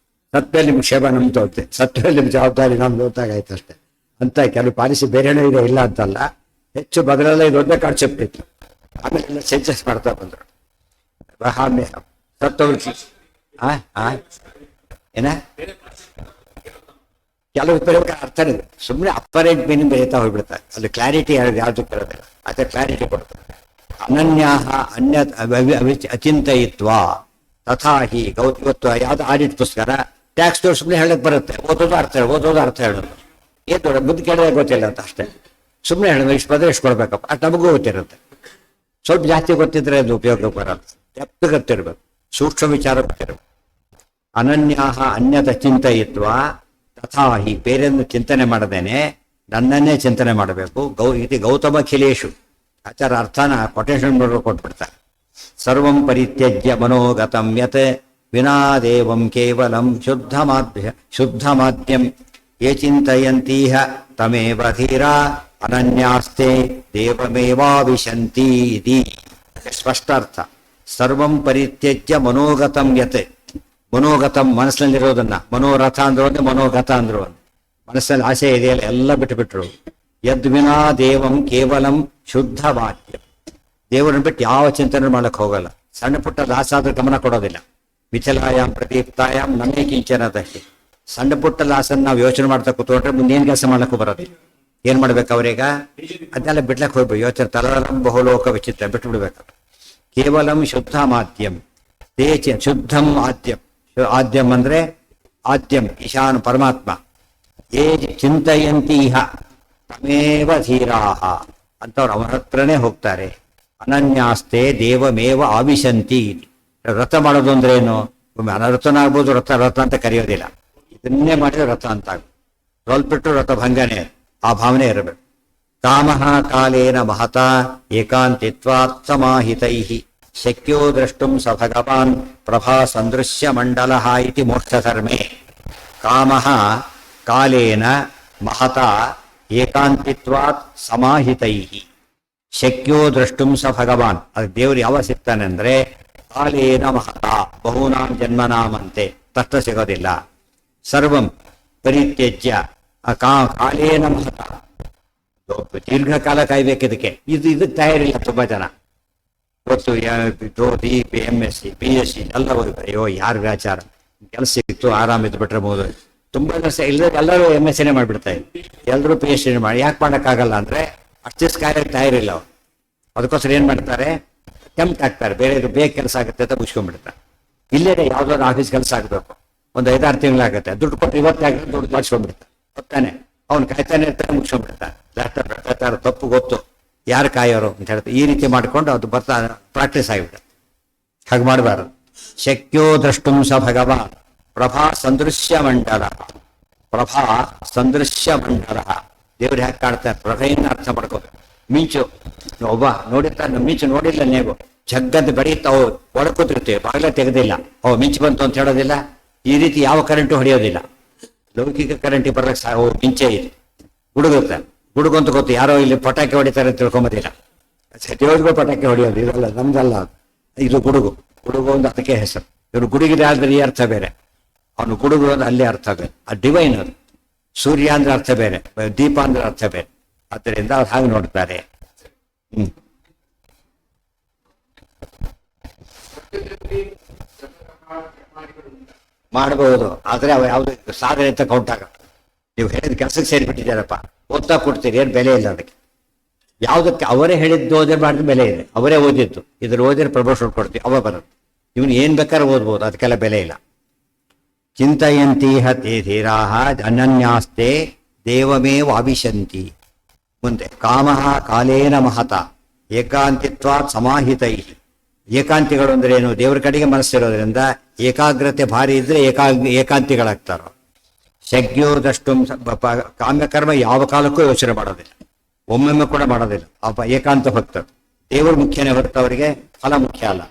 ಸತ್ಮೇಲೆ ನಿಮ್ಗೆ ಕ್ಷೇಮ ನಮ್ದು ಹೋಗ್ತದೆ, ಸತ್ಮೇಲೆ ನಿಮ್ಮ ಜವಾಬ್ದಾರಿ ನಮ್ದು ಗೊತ್ತಾಗಾಯ್ತು ಅಷ್ಟೇ ಅಂತ. ಕೆಲವು ಪಾಲಿಸಿ ಬೇರೆನೇ ಇದೆ, ಇಲ್ಲ ಅಂತಲ್ಲ. ಹೆಚ್ಚು ಬದಲೆಲ್ಲ ದೊಡ್ಡ ಕಾನ್ಸೆಪ್ಟ್ ಇತ್ತು. ಆಮೇಲೆ ಎಲ್ಲ ಚೇಂಜಸ್ ಮಾಡ್ತಾ ಬಂದರು. ಆಮೇಲೆ ಸತ್ತೋಗ್ರು ಏನ ಕೆಲವು ಬರೀಬೇಕಾದ್ರೆ ಅರ್ಥನೇ ಇದೆ, ಸುಮ್ಮನೆ ಅಪರೆಂಟ್ ಮೀನಿಂಗ್ ಬರೀತಾ ಹೋಗ್ಬಿಡ್ತಾರೆ. ಅಲ್ಲಿ ಕ್ಲಾರಿಟಿ ಯಾವುದು ಕೇಳೋದಿಲ್ಲ, ಅದೇ ಕ್ಲಾರಿಟಿ ಕೊಡ್ತಾರೆ. ಅನನ್ಯಾಹ ಅನ್ಯ ಅಚಿಂತಯಿತ್ವ ತಥಾ ಹಿ ಇವತ್ತು ಯಾವ್ದು ಆಡಿಟ್ ಪುಸ್ತಕ ಟ್ಯಾಕ್ಸ್ ದೋರ್ ಸುಮ್ಮನೆ ಹೇಳಕ್ ಬರುತ್ತೆ, ಓದೋದು ಅರ್ಥ ಹೇಳೋದು ಏನು ಬುದ್ಧಿ ಕೇಳೋದೇ ಗೊತ್ತಿಲ್ಲ ಅಂತ ಅಷ್ಟೇ. ಸುಮ್ಮನೆ ಹೇಳೋದು ಇಷ್ಟು ಬಂದ್ರೆ ಇಷ್ಟು ಕೊಡ್ಬೇಕಪ್ಪ, ಅದು ನಮಗೂ ಗೊತ್ತಿರುತ್ತೆ. ಸ್ವಲ್ಪ ಜಾಸ್ತಿ ಗೊತ್ತಿದ್ರೆ ಅದು ಉಪಯೋಗ ಬರಲ್ಲ. ಡೆಪ್ತ್ ಗೊತ್ತಿರ್ಬೇಕು, ಸೂಕ್ಷ್ಮ ವಿಚಾರ ಗೊತ್ತಿರ್ಬೇಕು. ಅನನ್ಯಾಹ ಅನ್ಯತ ಚಿಂತಯಿತ್ವ ತಥಾ ಹಿ ಬೇರೆಯನ್ನು ಚಿಂತನೆ ಮಾಡದೇನೆ ನನ್ನನ್ನೇ ಚಿಂತನೆ ಮಾಡಬೇಕು. ಇದು ಗೌತಮ ಖಿಲೇಶು ಆಚಾರ ಅರ್ಥನ ಕೊಟೇಶನ್ ಕೊಟ್ಬಿಡ್ತಾರೆ. ಸರ್ವಂ ಪರಿತ್ಯಜ್ಯ ಮನೋಗತಂ ಯತ್ ವಿನಾ ದೇವಂ ಕೇವಲಂ ಶುದ್ಧ ಮಾಧ್ಯಂ ಯೇ ಚಿಂತಯಂತೀಹ ತಮೇವ ಧೀರ ಅನನ್ಯಾಸ್ತೆ ದೇವಮೇವಾವಿಶಂತಿ ಇತಿ. ಸ್ಪಷ್ಟ ಅರ್ಥ. ಸರ್ವಂ ಪರಿತ್ಯಜ್ಯ ಮನೋಗತಂ ಯತ್, ಮನೋಗತಂ ಮನಸ್ಸಿನಲ್ಲಿರೋದನ್ನ, ಮನೋರಥ ಅಂದ್ರು ಒಂದು, ಮನೋಗತ ಅಂದ್ರು ಒಂದು. ಮನಸ್ಸಲ್ಲಿ ಆಸೆ ಇದೆಯಲ್ಲ ಎಲ್ಲ ಬಿಟ್ಟುಬಿಟ್ರು. ಯದ್ವಿನಾ ದೇವಂ ಕೇವಲಂ ಶುದ್ಧ ವಾಕ್ಯ, ದೇವರನ್ನು ಬಿಟ್ಟು ಯಾವ ಚಿಂತನೆ ಮಾಡಕ್ ಹೋಗಲ್ಲ. ಸಣ್ಣ ಪುಟ್ಟ ಲಾಸ ಆದ್ರೂ ಗಮನ ಕೊಡೋದಿಲ್ಲ. ಮಿಥಿಲಾಯಾಮ್ ಪ್ರದೀಪ್ತಾಯಾಮ್ ನಮೇ ಕಿಂಚನದಕ್ಕೆ. ಸಣ್ಣ ಪುಟ್ಟ ಲಾಸನ್ನು ನಾವು ಯೋಚನೆ ಮಾಡ್ತಾ ಕೂತ್ಕೊಂಡ್ರೆ ಮುಂದೇನು ಕೆಲಸ ಮಾಡಕ್ಕೂ ಬರೋದಿಲ್ಲ. ಏನ್ ಮಾಡ್ಬೇಕು ಅವ್ರೀಗ? ಅದನ್ನೆಲ್ಲ ಬಿಡ್ಲಕ್ಕೆ ಹೋಗ್ಬೇಕು. ಯೋಚನೆ ತಲರಂ ಬಹುಲೋಕ ವಿಚಿತ್ರ ಬಿಟ್ಟು ಬಿಡ್ಬೇಕು. ಕೇವಲಂ ಶುದ್ಧ ಮಾಧ್ಯಂ ತೇಚ ಶುದ್ಧಂ ಆದ್ಯಂ. ಆದ್ಯಂ ಅಂದ್ರೆ ಆದ್ಯಂ ಈಶಾನ ಪರಮಾತ್ಮ. ಏ ಚಿಂತಯಂತಿ ಇಹ ತಮೇವ ಧೀರಾಹ ಅಂತವ್ರು ಅವನ ಹತ್ರನೇ ಹೋಗ್ತಾರೆ. ಅನನ್ಯಾಸ್ತೆ ದೇವಮೇವ ಆವಿಶಂತಿ. ವ್ರತ ಮಾಡೋದು ಅಂದ್ರೆ ಏನು? ಅನರ್ಥನಾಗ್ಬೋದು, ವ್ರತ ಅಂತ ಕರೆಯೋದಿಲ್ಲ. ಇದನ್ನೇ ಮಾಡಿದ್ರೆ ವ್ರತ ಅಂತ ಆಗ್ಬೋದು. ಸ್ವಲ್ಪಿಟ್ಟು ವ್ರತ ಭಂಗನೇ, ಆ ಭಾವನೆ ಇರಬೇಕು. ಕಾಮಃ ಕಾಲೇನ ಮಹತ ಏಕಾಂತಿತ್ವಾತ್ ಸಮಾಹಿತೈ ಶಕ್ಯೋ ದ್ರಷ್ಟುಂ ಸ ಭಗವಾನ್ ಪ್ರಭಾ ಸಂದೃಶ್ಯ ಮಂಡಲ ಇತಿ ಮೋಕ್ಷಧರ್ಮೇ. ಕಾಮಃ ಕಾಲೇನ ಮಹತ ಏಕಾಂತಿತ್ವಾತ್ ಸಮಾಹಿತೈ ಶಕ್ಯೋ ದ್ರಷ್ಟುಂ ಸ ಭಗವಾನ್. ಅದು ದೇವರು ಯಾವ ಸಿಗ್ತಾನೆ ಅಂದ್ರೆ ಕಾಲೇನ ಮಹತ, ಬಹುನಾಂ ಜನ್ಮನಾಮಂತೆ, ತಷ್ಟ ಸಿಗೋದಿಲ್ಲ. ಸರ್ವಂ ಪರಿತ್ಯಜ್ಯ ಕಾಲೇನ ಮಹತ, ದೀರ್ಘಕಾಲ ಕಾಯ್ಬೇಕು ಇದಕ್ಕೆ. ಇದಕ್ಕೆ ತಯಾರಿಲ್ಲ ತುಂಬಾ ಜನ. ಇವತ್ತು MSc PhD ಎಲ್ಲ ಅಯ್ಯೋ ಯಾರು ವ್ಯಾಚಾರ, ಕೆಲಸ ಸಿಕ್ತು ಆರಾಮಿದ್ದು ಬಿಟ್ರೆ ಹೋದು. ತುಂಬಾ ಕೆಲಸ ಇಲ್ಲ, ಎಲ್ಲರೂ MSc ಮಾಡಿಬಿಡ್ತಾ ಇದ್ರು, ಎಲ್ಲರೂ PhD ಮಾಡಿ. ಯಾಕೆ ಮಾಡೋಕ್ಕಾಗಲ್ಲ ಅಂದ್ರೆ ಅಷ್ಟೇ ಕಾರ್ಯಕ್ಕೆ ತಯಾರಿಲ್ಲ ಅವ್ರು. ಅದಕ್ಕೋಸ್ಕರ ಏನ್ ಮಾಡ್ತಾರೆ, ಟೆಂಪ್ಟ್ ಆಗ್ತಾರೆ, ಬೇರೆ ಬೇಗ ಕೆಲಸ ಆಗುತ್ತೆ ಅಂತ ಮುಗಿಸ್ಕೊಂಡ್ಬಿಡ್ತಾರೆ. ಇಲ್ಲೇ ಯಾವ್ದಾದ್ರು ಆಫೀಸ್ ಕೆಲಸ ಆಗಬೇಕು, ಒಂದು 5-6 ತಿಂಗಳಾಗುತ್ತೆ, ದುಡ್ಡು ಕೊಟ್ಟು ಇವತ್ತೇ ಆಗುತ್ತೆ, ದುಡ್ಡು ಮಾಡಿಸ್ಕೊಂಡ್ಬಿಡ್ತಾರೆ. ಗೊತ್ತಾನೆ ಅವ್ನು ಕಾಯ್ತಾನೆ ಇರ್ತಾನೆ, ಮುಗಿಸ್ಕೊಂಡ್ಬಿಡ್ತಾರೆ. ಲಾಸ್ಟ್ ತಪ್ಪು ಗೊತ್ತು ಯಾರು ಕಾಯೋರು ಅಂತ ಹೇಳ್ತಾರೆ. ಈ ರೀತಿ ಮಾಡ್ಕೊಂಡು ಅದು ಬರ್ತಾ ಪ್ರಾಕ್ಟೀಸ್ ಆಗಿಬಿಡುತ್ತೆ. ಹಾಗೆ ಮಾಡಬಾರದು. ಶಕ್ಯೋ ದ್ರಷ್ಟುಂ ಸ ಭಗವಾನ್ ಪ್ರಭಾ ಸಂದೃಶ್ಯ ಮಂಡಲ. ಪ್ರಭಾ ಸಂದೃಶ್ಯ ಮಂಡಲ, ದೇವ್ರು ಹ್ಯಾಕೆ ಕಾಡ್ತಾರೆ, ಪ್ರಭೆಯನ್ನು ಅರ್ಥ ಮಾಡ್ಕೋಬೇಕು. ಮಿಂಚು ಒಬ್ಬ ನೋಡಿರ್ತಾನೆ, ಮಿಂಚು ನೋಡಿಲ್ಲ ನೀವು, ಜಗ್ಗದ್ದು ಬರೀತಾವು ಒಡಕೂತಿರ್ತೀವಿ, ಬಾಗಿಲ ತೆಗೆದಿಲ್ಲ, ಮಿಂಚು ಬಂತು ಅಂತ ಹೇಳೋದಿಲ್ಲ. ಈ ರೀತಿ ಯಾವ ಕರೆಂಟು ಹೊಡೆಯೋದಿಲ್ಲ. ಲೌಕಿಕ ಕರೆಂಟಿಗೆ ಬರ್ಲಕ್ಕೆ ಮಿಂಚೆ ಇದೆ, ಗುಡುಗುತ್ತೆ. ಗುಡುಗಂತ ಗೊತ್ತು, ಯಾರೋ ಇಲ್ಲಿ ಪಟಾಕಿ ಹೊಡಿತಾರೆ ಅಂತ ತಿಳ್ಕೊಂಬೋದಿಲ್ಲ. ದೇವರಿಗೂ ಪಟಾಕಿ ಹೊಡೆಯೋದು ಇದಲ್ಲ, ನಮ್ದಲ್ಲ. ಇದು ಗುಡುಗು. ಗುಡುಗು ಒಂದು ಅದಕ್ಕೆ ಹೆಸರು. ಇವರು ಗುಡುಗಿದೆ ಆದ್ರೆ ಈ ಅರ್ಥ ಬೇರೆ, ಅವನು ಗುಡುಗು ಅಂದ್ರೆ ಅಲ್ಲಿ ಅರ್ಥ ಬೇರೆ. ಆ ಡಿವೈನ್ ಅದು. ಸೂರ್ಯ ಅಂದ್ರೆ ಅರ್ಥ ಬೇರೆ, ದೀಪ ಅಂದ್ರೆ ಅರ್ಥ ಬೇರೆ. ಆದ್ದರಿಂದ ಅವ್ರು ಹಾಗೆ ನೋಡ್ತಾರೆ. ಮಾಡಬಹುದು, ಆದ್ರೆ ಅವ ಯಾವ್ದು ಸಾಧನೆ ಅಂತ ಕೌಂಟ್ ಆಗಲ್ಲ. ನೀವು ಹೇಳಿದ ಕೆಲಸಕ್ಕೆ ಸೇರಿಬಿಟ್ಟಿದ್ದಾರಪ್ಪ, ಓದ್ತಾ ಕೊಡ್ತೀರಿ, ಏನು ಬೆಲೆ ಇಲ್ಲ ಅದಕ್ಕೆ. ಯಾವುದಕ್ಕೆ ಅವರೇ ಹೇಳಿದ್ದು ಓದೇ ಮಾಡಿದ ಬೆಲೆ ಇದೆ. ಅವರೇ ಓದಿದ್ದು, ಇದ್ರ ಓದಿದ್ರೆ ಪ್ರಮೋಷನ್ ಕೊಡ್ತೀವಿ, ಅವ ಬರುತ್ತೆ. ಇವನು ಏನ್ ಬೇಕಾದ್ರೆ ಓದ್ಬೋದು, ಅದಕ್ಕೆಲ್ಲ ಬೆಲೆ ಇಲ್ಲ. ಚಿಂತಯಂತೀಹ ತೇ ಧೀರಾಹ ಅನನ್ಯಾಸ್ತೆ ದೇವಮೇವ ಆವಿಶಂತಿ. ಮುಂದೆ ಕಾಮಃ ಕಾಲೇನ ಮಹತ ಏಕಾಂತಿತ್ವಾತ್ ಸಮಾಹಿತೈ. ಏಕಾಂತಿಗಳು ಅಂದ್ರೆ ಏನು? ದೇವರ ಕಡೆಗೆ ಮನಸ್ಸಿರೋದ್ರಿಂದ ಏಕಾಗ್ರತೆ ಭಾರಿ ಇದ್ರೆ ಏಕಾಂತಿಗಳಾಗ್ತಾರ. ಶಕ್ಯೋದಷ್ಟು ಕಾಮ್ಯಕರ್ಮ ಯಾವ ಕಾಲಕ್ಕೂ ಯೋಚನೆ ಮಾಡೋದಿಲ್ಲ, ಒಮ್ಮೊಮ್ಮೆ ಕೂಡ ಮಾಡೋದಿಲ್ಲ. ಏಕಾಂತ ಭಕ್ತರು ದೇವರು ಮುಖ್ಯನೇ ಹೊರತು ಅವರಿಗೆ ಫಲ ಮುಖ್ಯ ಅಲ್ಲ.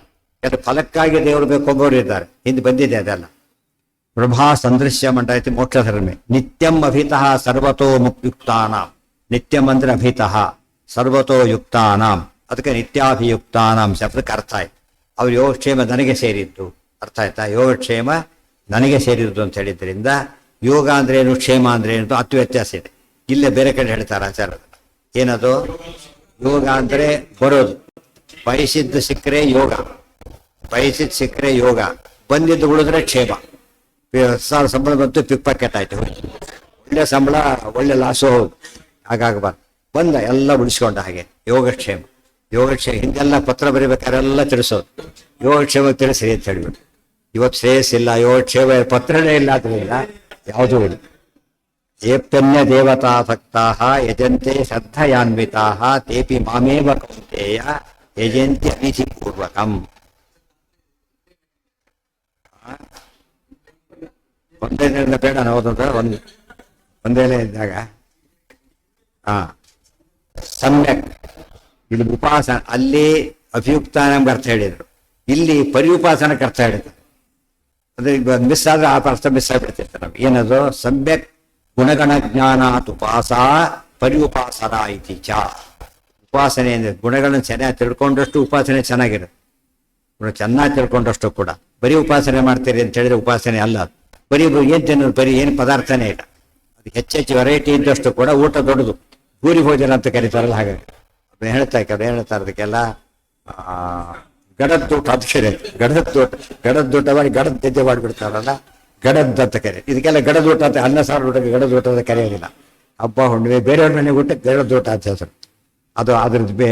ಯಾಕಂದ್ರೆ ಫಲಕ್ಕಾಗಿ ದೇವರು ಬೇಕೊಬ್ಬರು ಇದ್ದಾರೆ, ಹಿಂದೆ ಬಂದಿದೆ ಅದೆಲ್ಲ. ಪ್ರಭಾ ಸಂದೃಶ್ಯ ಮಂಡಲತಿ ಮೋಕ್ಷಧರ್ಮೆ. ನಿತ್ಯಂ ಅಭಿತಃ ಸರ್ವತೋ ಯುಕ್ತಾನಾಂ. ನಿತ್ಯಂ ಅಂದ್ರೆ ಅಭಿತಃ ಸರ್ವತೋ ಯುಕ್ತಾನಾಂ. ಅದಕ್ಕೆ ನಿತ್ಯಾಭಿಯುಕ್ತಾನಾಂ ಶಬ್ದಕ್ಕೆ ಅರ್ಥ ಆಯ್ತು. ಅವ್ರ ಯೋಗಕ್ಷೇಮ ನನಗೆ ಸೇರಿದ್ದು, ಅರ್ಥ ಆಯ್ತಾ? ಯೋಗಕ್ಷೇಮ ನನಗೆ ಸೇರಿದ್ದು ಅಂತ ಹೇಳಿದ್ರಿಂದ ಯೋಗ ಅಂದ್ರೆ ಏನು, ಕ್ಷೇಮ ಅಂದ್ರೆ ಏನು, ಅತಿ ವ್ಯತ್ಯಾಸ ಇದೆ. ಇಲ್ಲೇ ಬೇರೆ ಕಡೆ ಹೇಳ್ತಾರೆ ಆಚಾರ. ಏನದು? ಯೋಗ ಅಂದರೆ ಬರೋದು. ಬಯಸಿದ್ದು ಸಿಕ್ಕರೆ ಯೋಗ, ಬಯಸಿದ್ದು ಸಿಕ್ಕರೆ ಯೋಗ, ಬಂದಿದ್ದು ಉಳಿದ್ರೆ ಕ್ಷೇಮ. ಸಂಬಳ ಬಂತು ಪಿಕ್ ಪಾಕೆಟ್ ಆಯ್ತು, ಒಳ್ಳೆ ಸಂಬಳ ಒಳ್ಳೆ ಲಾಸು ಹಾಗಾಗಬಾರ್ದು. ಬಂದ ಎಲ್ಲ ಉಳಿಸ್ಕೊಂಡ ಹಾಗೆ ಯೋಗಕ್ಷೇಮ. ಯೋಗಕ್ಷೇಮ ಹಿಂದೆಲ್ಲ ಪತ್ರ ಬರೀಬೇಕಾರೆಲ್ಲ ತಿಳಿಸೋದು, ಯೋಗಕ್ಷೇಮ ತಿಳಿಸ್ರಿ ಅಂತ ಹೇಳಿಬಿಟ್ಟು. ಇವತ್ತು ಶ್ರೇಯಸ್ಸಿಲ್ಲ, ಯೋಗಕ್ಷೇಮ ಪತ್ರನೇ ಇಲ್ಲ, ಆದ್ರಿಂದ ಯಾವುದೂ ಇಲ್ಲ. ಏಪ್ಯನ್ಯ ದೇವತಾ ಭಕ್ತಾ ಯಜಂತೆ ಶ್ರದ್ಧಯಾನ್ವಿತಾ ತೇಪಿ ಮಾಮೇವ ಕೌಂತೆಯ ಯಜಂತಿ ಅವಿಧಿಪೂರ್ವಕಂ. ಒಂದೇನೆಲ್ಲ ಬೇಡ ಓದೋದು, ಒಂದೇನೆ ಇದ್ದಾಗ ಸಮ್ಯಕ್. ಇಲ್ಲಿ ಉಪಾಸನ, ಅಲ್ಲಿ ಅಭಿಯುಕ್ತ ನಮ್ಗೆ ಅರ್ಥ ಹೇಳಿದ್ರು, ಇಲ್ಲಿ ಪರಿಉಪಾಸನಕ್ಕೆ ಅರ್ಥ ಹೇಳಿದ್ರು. ಅಂದ್ರೆ ಮಿಸ್ ಆದ್ರೆ ಆ ಅರ್ಥ ಮಿಸ್ ಆಗಿಬಿಡ್ತಿರ್ತಾರೆ ನಮ್ಗೆ. ಏನದು? ಸಮ್ಯಕ್ ಗುಣಗಣ ಜ್ಞಾನಾತ್ ಉಪಾಸ ಪರಿಉಪಾಸನ ಇತಿ ಚ. ಉಪಾಸನೆ ಅಂದ್ರೆ ಗುಣಗಳನ್ನು ಚೆನ್ನಾಗಿ ತಿಳ್ಕೊಂಡಷ್ಟು ಉಪಾಸನೆ ಚೆನ್ನಾಗಿರುತ್ತೆ. ಚೆನ್ನಾಗಿ ತಿಳ್ಕೊಂಡಷ್ಟು ಕೂಡ. ಬರೀ ಉಪಾಸನೆ ಮಾಡ್ತೀರಿ ಅಂತ ಹೇಳಿದ್ರೆ ಉಪಾಸನೆ ಅಲ್ಲ ಅದು. ಬರೀ ಏನ್ ತಿನ್ನೋದು, ಬರೀ ಏನು ಪದಾರ್ಥನೇ ಇಲ್ಲ. ಅದು ಹೆಚ್ಚೆಚ್ಚು ವೆರೈಟಿ ಇದ್ದಷ್ಟು ಕೂಡ ಊಟ ದೊಡ್ಡದು. ಭೂರಿ ಭೋಜನ ಅಂತ ಕರೀತಾರಲ್ಲ, ಹಾಗಾಗಿ ಅದನ್ನ ಹೇಳ್ತಾರೆ ಅದಕ್ಕೆಲ್ಲ ಗಡದ್ದೂಟ ಅಂತ ಕರೆ. ಗಡದ್ದೂಟ ಮಾಡಿ ಗಡದ ತೆಜ್ಜೆ ಮಾಡಿಬಿಡ್ತಾರಲ್ಲ, ಗಡದ್ ಅಂತ ಕರೆ. ಇದಕ್ಕೆಲ್ಲ ಗಡದೂಟ ಅಂತ, ಅನ್ನ ಸಾರು ಊಟಕ್ಕೆ ಗಡದೂಟ ಅಂತ ಕರೆಯೋದಿಲ್ಲ. ಹಬ್ಬ ಹುಣ್ಣಿಮೆ ಬೇರೆಯವ್ರ ಮನೆಗೆ ಊಟಕ್ಕೆ ಗಡದೂಟ ಅಂತ ಹೆಸರು. ಅದು ಅದ್ರದ್ದು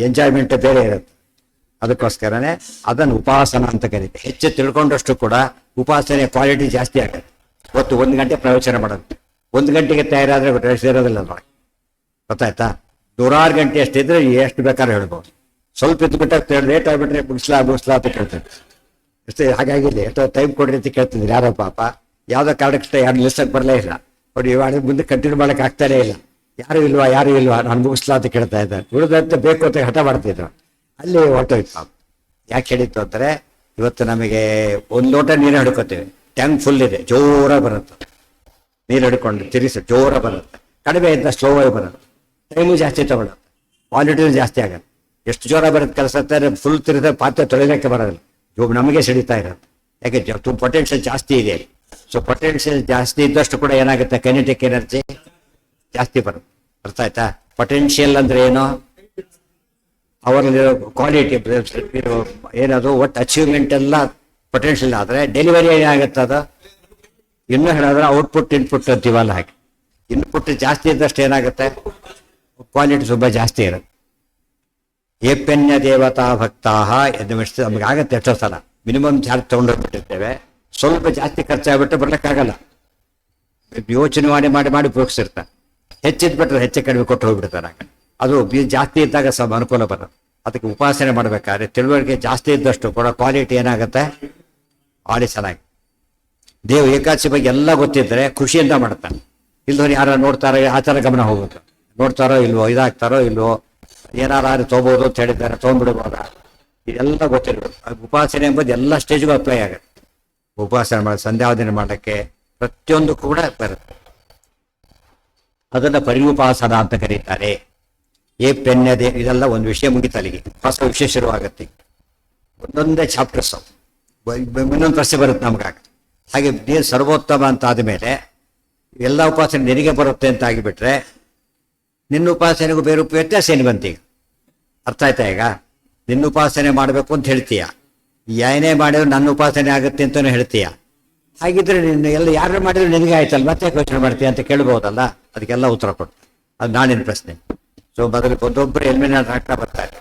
ಎಂಜಾಯ್ಮೆಂಟ್ ಬೇರೆ ಇರುತ್ತೆ. ಅದಕ್ಕೋಸ್ಕರನೇ ಅದನ್ನು ಉಪಾಸನ ಅಂತ ಕರೀತೆ. ಹೆಚ್ಚು ತಿಳ್ಕೊಂಡಷ್ಟು ಕೂಡ ಉಪಾಸನೆ ಕ್ವಾಲಿಟಿ ಜಾಸ್ತಿ ಆಗುತ್ತೆ. ಇವತ್ತು 1 ಗಂಟೆ ಪ್ರವಚನ ಮಾಡೋದು, 1 ಗಂಟೆಗೆ ತಯಾರಾದ್ರೆ ಸೇರೋದಿಲ್ಲ ನೋಡಿ, ಗೊತ್ತಾಯ್ತಾ? 100 ಗಂಟೆ ಅಷ್ಟಿದ್ರೆ ಎಷ್ಟು ಬೇಕಾದ್ರೂ ಹೇಳ್ಬೋದು. ಸ್ವಲ್ಪ ಇದ್ದು ಬಿಟ್ಟ ಲೇಟ್ ಆಗಿಬಿಟ್ರೆ ಮುಗಿಸ್ಲಾ ಅಂತ ಕೇಳ್ತಾರೆ ಅಷ್ಟೇ. ಹಾಗಾಗಿದೆ, ಎಷ್ಟೋ ಟೈಮ್ ಕೊಡ್ರಿ ಅಂತ ಕೇಳ್ತಿದ್ರು ಯಾರೋ ಪಾಪ. ಯಾವುದೋ ಕಾರಣಕ್ಕೆ ಯಾರು ನಿಲ್ಸಕ್ಕೆ ಬರಲೇ ಇಲ್ಲ ನೋಡಿ, ಇವಾಗ ಮುಂದೆ ಕಂಟಿನ್ಯೂ ಮಾಡಕ್ಕೆ ಆಗ್ತಾನೇ ಇಲ್ಲ. ಯಾರು ಇಲ್ವಾ ನಾನು ಮುಗಿಸ್ಲಾ ಅಂತ ಕೇಳ್ತಾ ಇದ್ದಾರೆ. ಉಳಿದಂತೆ ಬೇಕು ಅಂತ ಹಠ ಮಾಡ್ತಿದ್ರು. ಅಲ್ಲಿ ಹೊರಟೋಯ್ತು ಪಾಪ. ಯಾಕೆ ಹೇಳಿತ್ತು ಅಂದರೆ, ಇವತ್ತು ನಮಗೆ 1 ಲೋಟ ನೀರು ಹಿಡ್ಕೋತೀವಿ, ಟ್ಯಾಂಕ್ ಫುಲ್ ಇದೆ, ಜೋರ ಬರುತ್ತೆ. ನೀರು ಹಿಡ್ಕೊಂಡು ತಿರುಗಿಸಿ ಜೋರ ಬರುತ್ತೆ. ಕಡಿಮೆ ಇದ್ದ ಸ್ಲೋ ಆಗಿ ಬರುತ್ತೆ, ಟೈಮು ಜಾಸ್ತಿ ತಗೊಳುತ್ತೆ, ಕ್ವಾಲಿಟಿನೂ ಜಾಸ್ತಿ ಆಗುತ್ತೆ. ಎಷ್ಟು ಜೋರ ಬರುತ್ತೆ ಕೆಲಸ ಅಂತಾರೆ, ಫುಲ್ ತಿರುಗಿದ ಪಾತ್ರೆ ತೊಳಿಲಿಕ್ಕೆ ಬರೋದಿಲ್ಲ, ನಮಗೆ ಸಿಡಿತಾ ಇರುತ್ತೆ. ಯಾಕೆ ಪೊಟೆನ್ಷಿಯಲ್ ಜಾಸ್ತಿ ಇದೆ. ಸೊ ಪೊಟೆನ್ಷಿಯಲ್ ಜಾಸ್ತಿ ಇದ್ದಷ್ಟು ಕೂಡ ಏನಾಗುತ್ತೆ, ಕೈನೆಟಿಕ್ ಎನರ್ಜಿ ಜಾಸ್ತಿ ಬರುತ್ತೆ. ಅರ್ಥ ಆಯ್ತಾ? ಪೊಟೆನ್ಷಿಯಲ್ ಅಂದ್ರೆ ಏನು? ಅವರಲ್ಲಿ ಕ್ವಾಲಿಟಿ ಏನದು, ಒಟ್ಟು ಅಚೀವ್ಮೆಂಟ್ ಎಲ್ಲ ಪೊಟೆನ್ಷಿಯಲ್ ಆದರೆ ಡೆಲಿವರಿ ಏನಾಗುತ್ತೆ, ಅದು ಇನ್ನೂ ಹೇಳಿದ್ರೆ ಔಟ್ಪುಟ್ ಇನ್ಪುಟ್ ಅಂತೀವಲ್ಲ ಹಾಗೆ. ಇನ್ಪುಟ್ ಜಾಸ್ತಿ ಇದ್ದಷ್ಟು ಏನಾಗುತ್ತೆ, ಕ್ವಾಲಿಟಿ ತುಂಬ ಜಾಸ್ತಿ ಇರುತ್ತೆ. ಏಪ್ಯನ್ಯ ದೇವತಾ ಭಕ್ತಾ ನಮಗೆ ಆಗತ್ತೆ ಎಷ್ಟೋ ಸಲ ಮಿನಿಮಮ್ ಚಾರ್ಜ್ ತೊಗೊಂಡೋಗ್ಬಿಟ್ಟಿರ್ತೇವೆ, ಸ್ವಲ್ಪ ಜಾಸ್ತಿ ಖರ್ಚಾಗ್ಬಿಟ್ಟು ಬರ್ಲಿಕ್ಕಾಗಲ್ಲ. ಯೋಚನೆ ಮಾಡಿ ಉಪಯೋಗಿಸಿರ್ತಾರೆ. ಹೆಚ್ಚಿದ್ಬಿಟ್ರೆ ಹೆಚ್ಚು ಕಡಿಮೆ ಕೊಟ್ಟು ಹೋಗ್ಬಿಡ್ತಾರೆ. ಅದು ಜಾಸ್ತಿ ಇದ್ದಾಗ ಸ್ವಲ್ಪ ಅನುಕೂಲ ಬರೋದು. ಅದಕ್ಕೆ ಉಪಾಸನೆ ಮಾಡ್ಬೇಕಾದ್ರೆ ತಿಳುವಳಿಕೆ ಜಾಸ್ತಿ ಇದ್ದಷ್ಟು ಕೂಡ ಕ್ವಾಲಿಟಿ ಏನಾಗುತ್ತೆ, ಭಾರಿ ಚೆನ್ನಾಗಿ. ದೇವ್ ಏಕಾದಶಿ ಬಗ್ಗೆ ಎಲ್ಲ ಗೊತ್ತಿದ್ರೆ ಖುಷಿಯಿಂದ ಮಾಡ್ತಾನೆ. ಇಲ್ಲದವ್ರು ಯಾರು ನೋಡ್ತಾರೆ ಆ ಥರ ಗಮನ ಹೋಗುತ್ತೆ, ನೋಡ್ತಾರೋ ಇಲ್ವೋ, ಇದಾಗ್ತಾರೋ ಇಲ್ವೋ, ಏನಾರು ತೊಗೋಬೋದು ಅಂತ ಹೇಳಿದ್ದಾರೆ, ತೊಗೊಂಡ್ಬಿಡ್ಬೋದ, ಇದೆಲ್ಲ ಗೊತ್ತಿರ್ಬೇಕು. ಉಪಾಸನೆ ಎಂಬುದು ಎಲ್ಲ ಸ್ಟೇಜ್ಗೂ ಅಪ್ಲೈ ಆಗುತ್ತೆ. ಉಪಾಸನೆ ಮಾಡಿ ಸಂಧ್ಯಾವಂದನೆ ಮಾಡೋಕ್ಕೆ ಪ್ರತಿಯೊಂದು ಕೂಡ ಬರುತ್ತೆ. ಅದನ್ನು ಪರಿಉಪಾಸನ ಅಂತ ಕರೀತಾರೆ. ಏಪ್ಯನ್ಯದೆ ಇದೆಲ್ಲ ಒಂದು ವಿಷಯ ಮುಗಿತಲ್ಲಿಗೆ ಹೊಸ ವಿಷಯ ಶುರುವಾಗುತ್ತೆ. ಒಂದೊಂದೇ ಚಾಪ್ಟರ್ಸ್, ಇನ್ನೊಂದು ಪ್ರಶ್ನೆ ಬರುತ್ತೆ ನಮಗಾಗ. ಹಾಗೆ ನೀನು ಸರ್ವೋತ್ತಮ ಅಂತ ಆದಮೇಲೆ ಎಲ್ಲ ಉಪಾಸನೆ ನಿನಗೆ ಬರುತ್ತೆ ಅಂತ ಆಗಿಬಿಟ್ರೆ ನಿನ್ನ ಉಪಾಸನೆಗೂ ಬೇರೆ ವ್ಯತ್ಯಾಸ ಏನು ಬಂತೀಗ? ಅರ್ಥ ಆಯ್ತಾ? ಈಗ ನಿನ್ನ ಉಪಾಸನೆ ಮಾಡಬೇಕು ಅಂತ ಹೇಳ್ತೀಯ, ಏನೇ ಮಾಡಿದ್ರು ನನ್ನ ಉಪಾಸನೆ ಆಗುತ್ತೆ ಅಂತಲೂ ಹೇಳ್ತೀಯ. ಹಾಗಿದ್ರೆ ನಿನ್ನ ಎಲ್ಲ ಯಾರು ಮಾಡಿದ್ರು ನಿನಗೆ ಆಯ್ತಲ್ಲ, ಮತ್ತೆ ಯೋಚನೆ ಮಾಡ್ತೀಯ ಅಂತ ಕೇಳ್ಬೋದಲ್ಲ. ಅದಕ್ಕೆಲ್ಲ ಉತ್ತರ ಕೊಡ್ತಾರೆ. ಅದು ನಾನಿನ ಪ್ರಶ್ನೆ. ಸೊ ಮೊದಲು ಒಂದೊಬ್ಬರು ಎಲಿಮಿನೇಟ್ ಆಗ್ತಾ ಬರ್ತಾರೆ.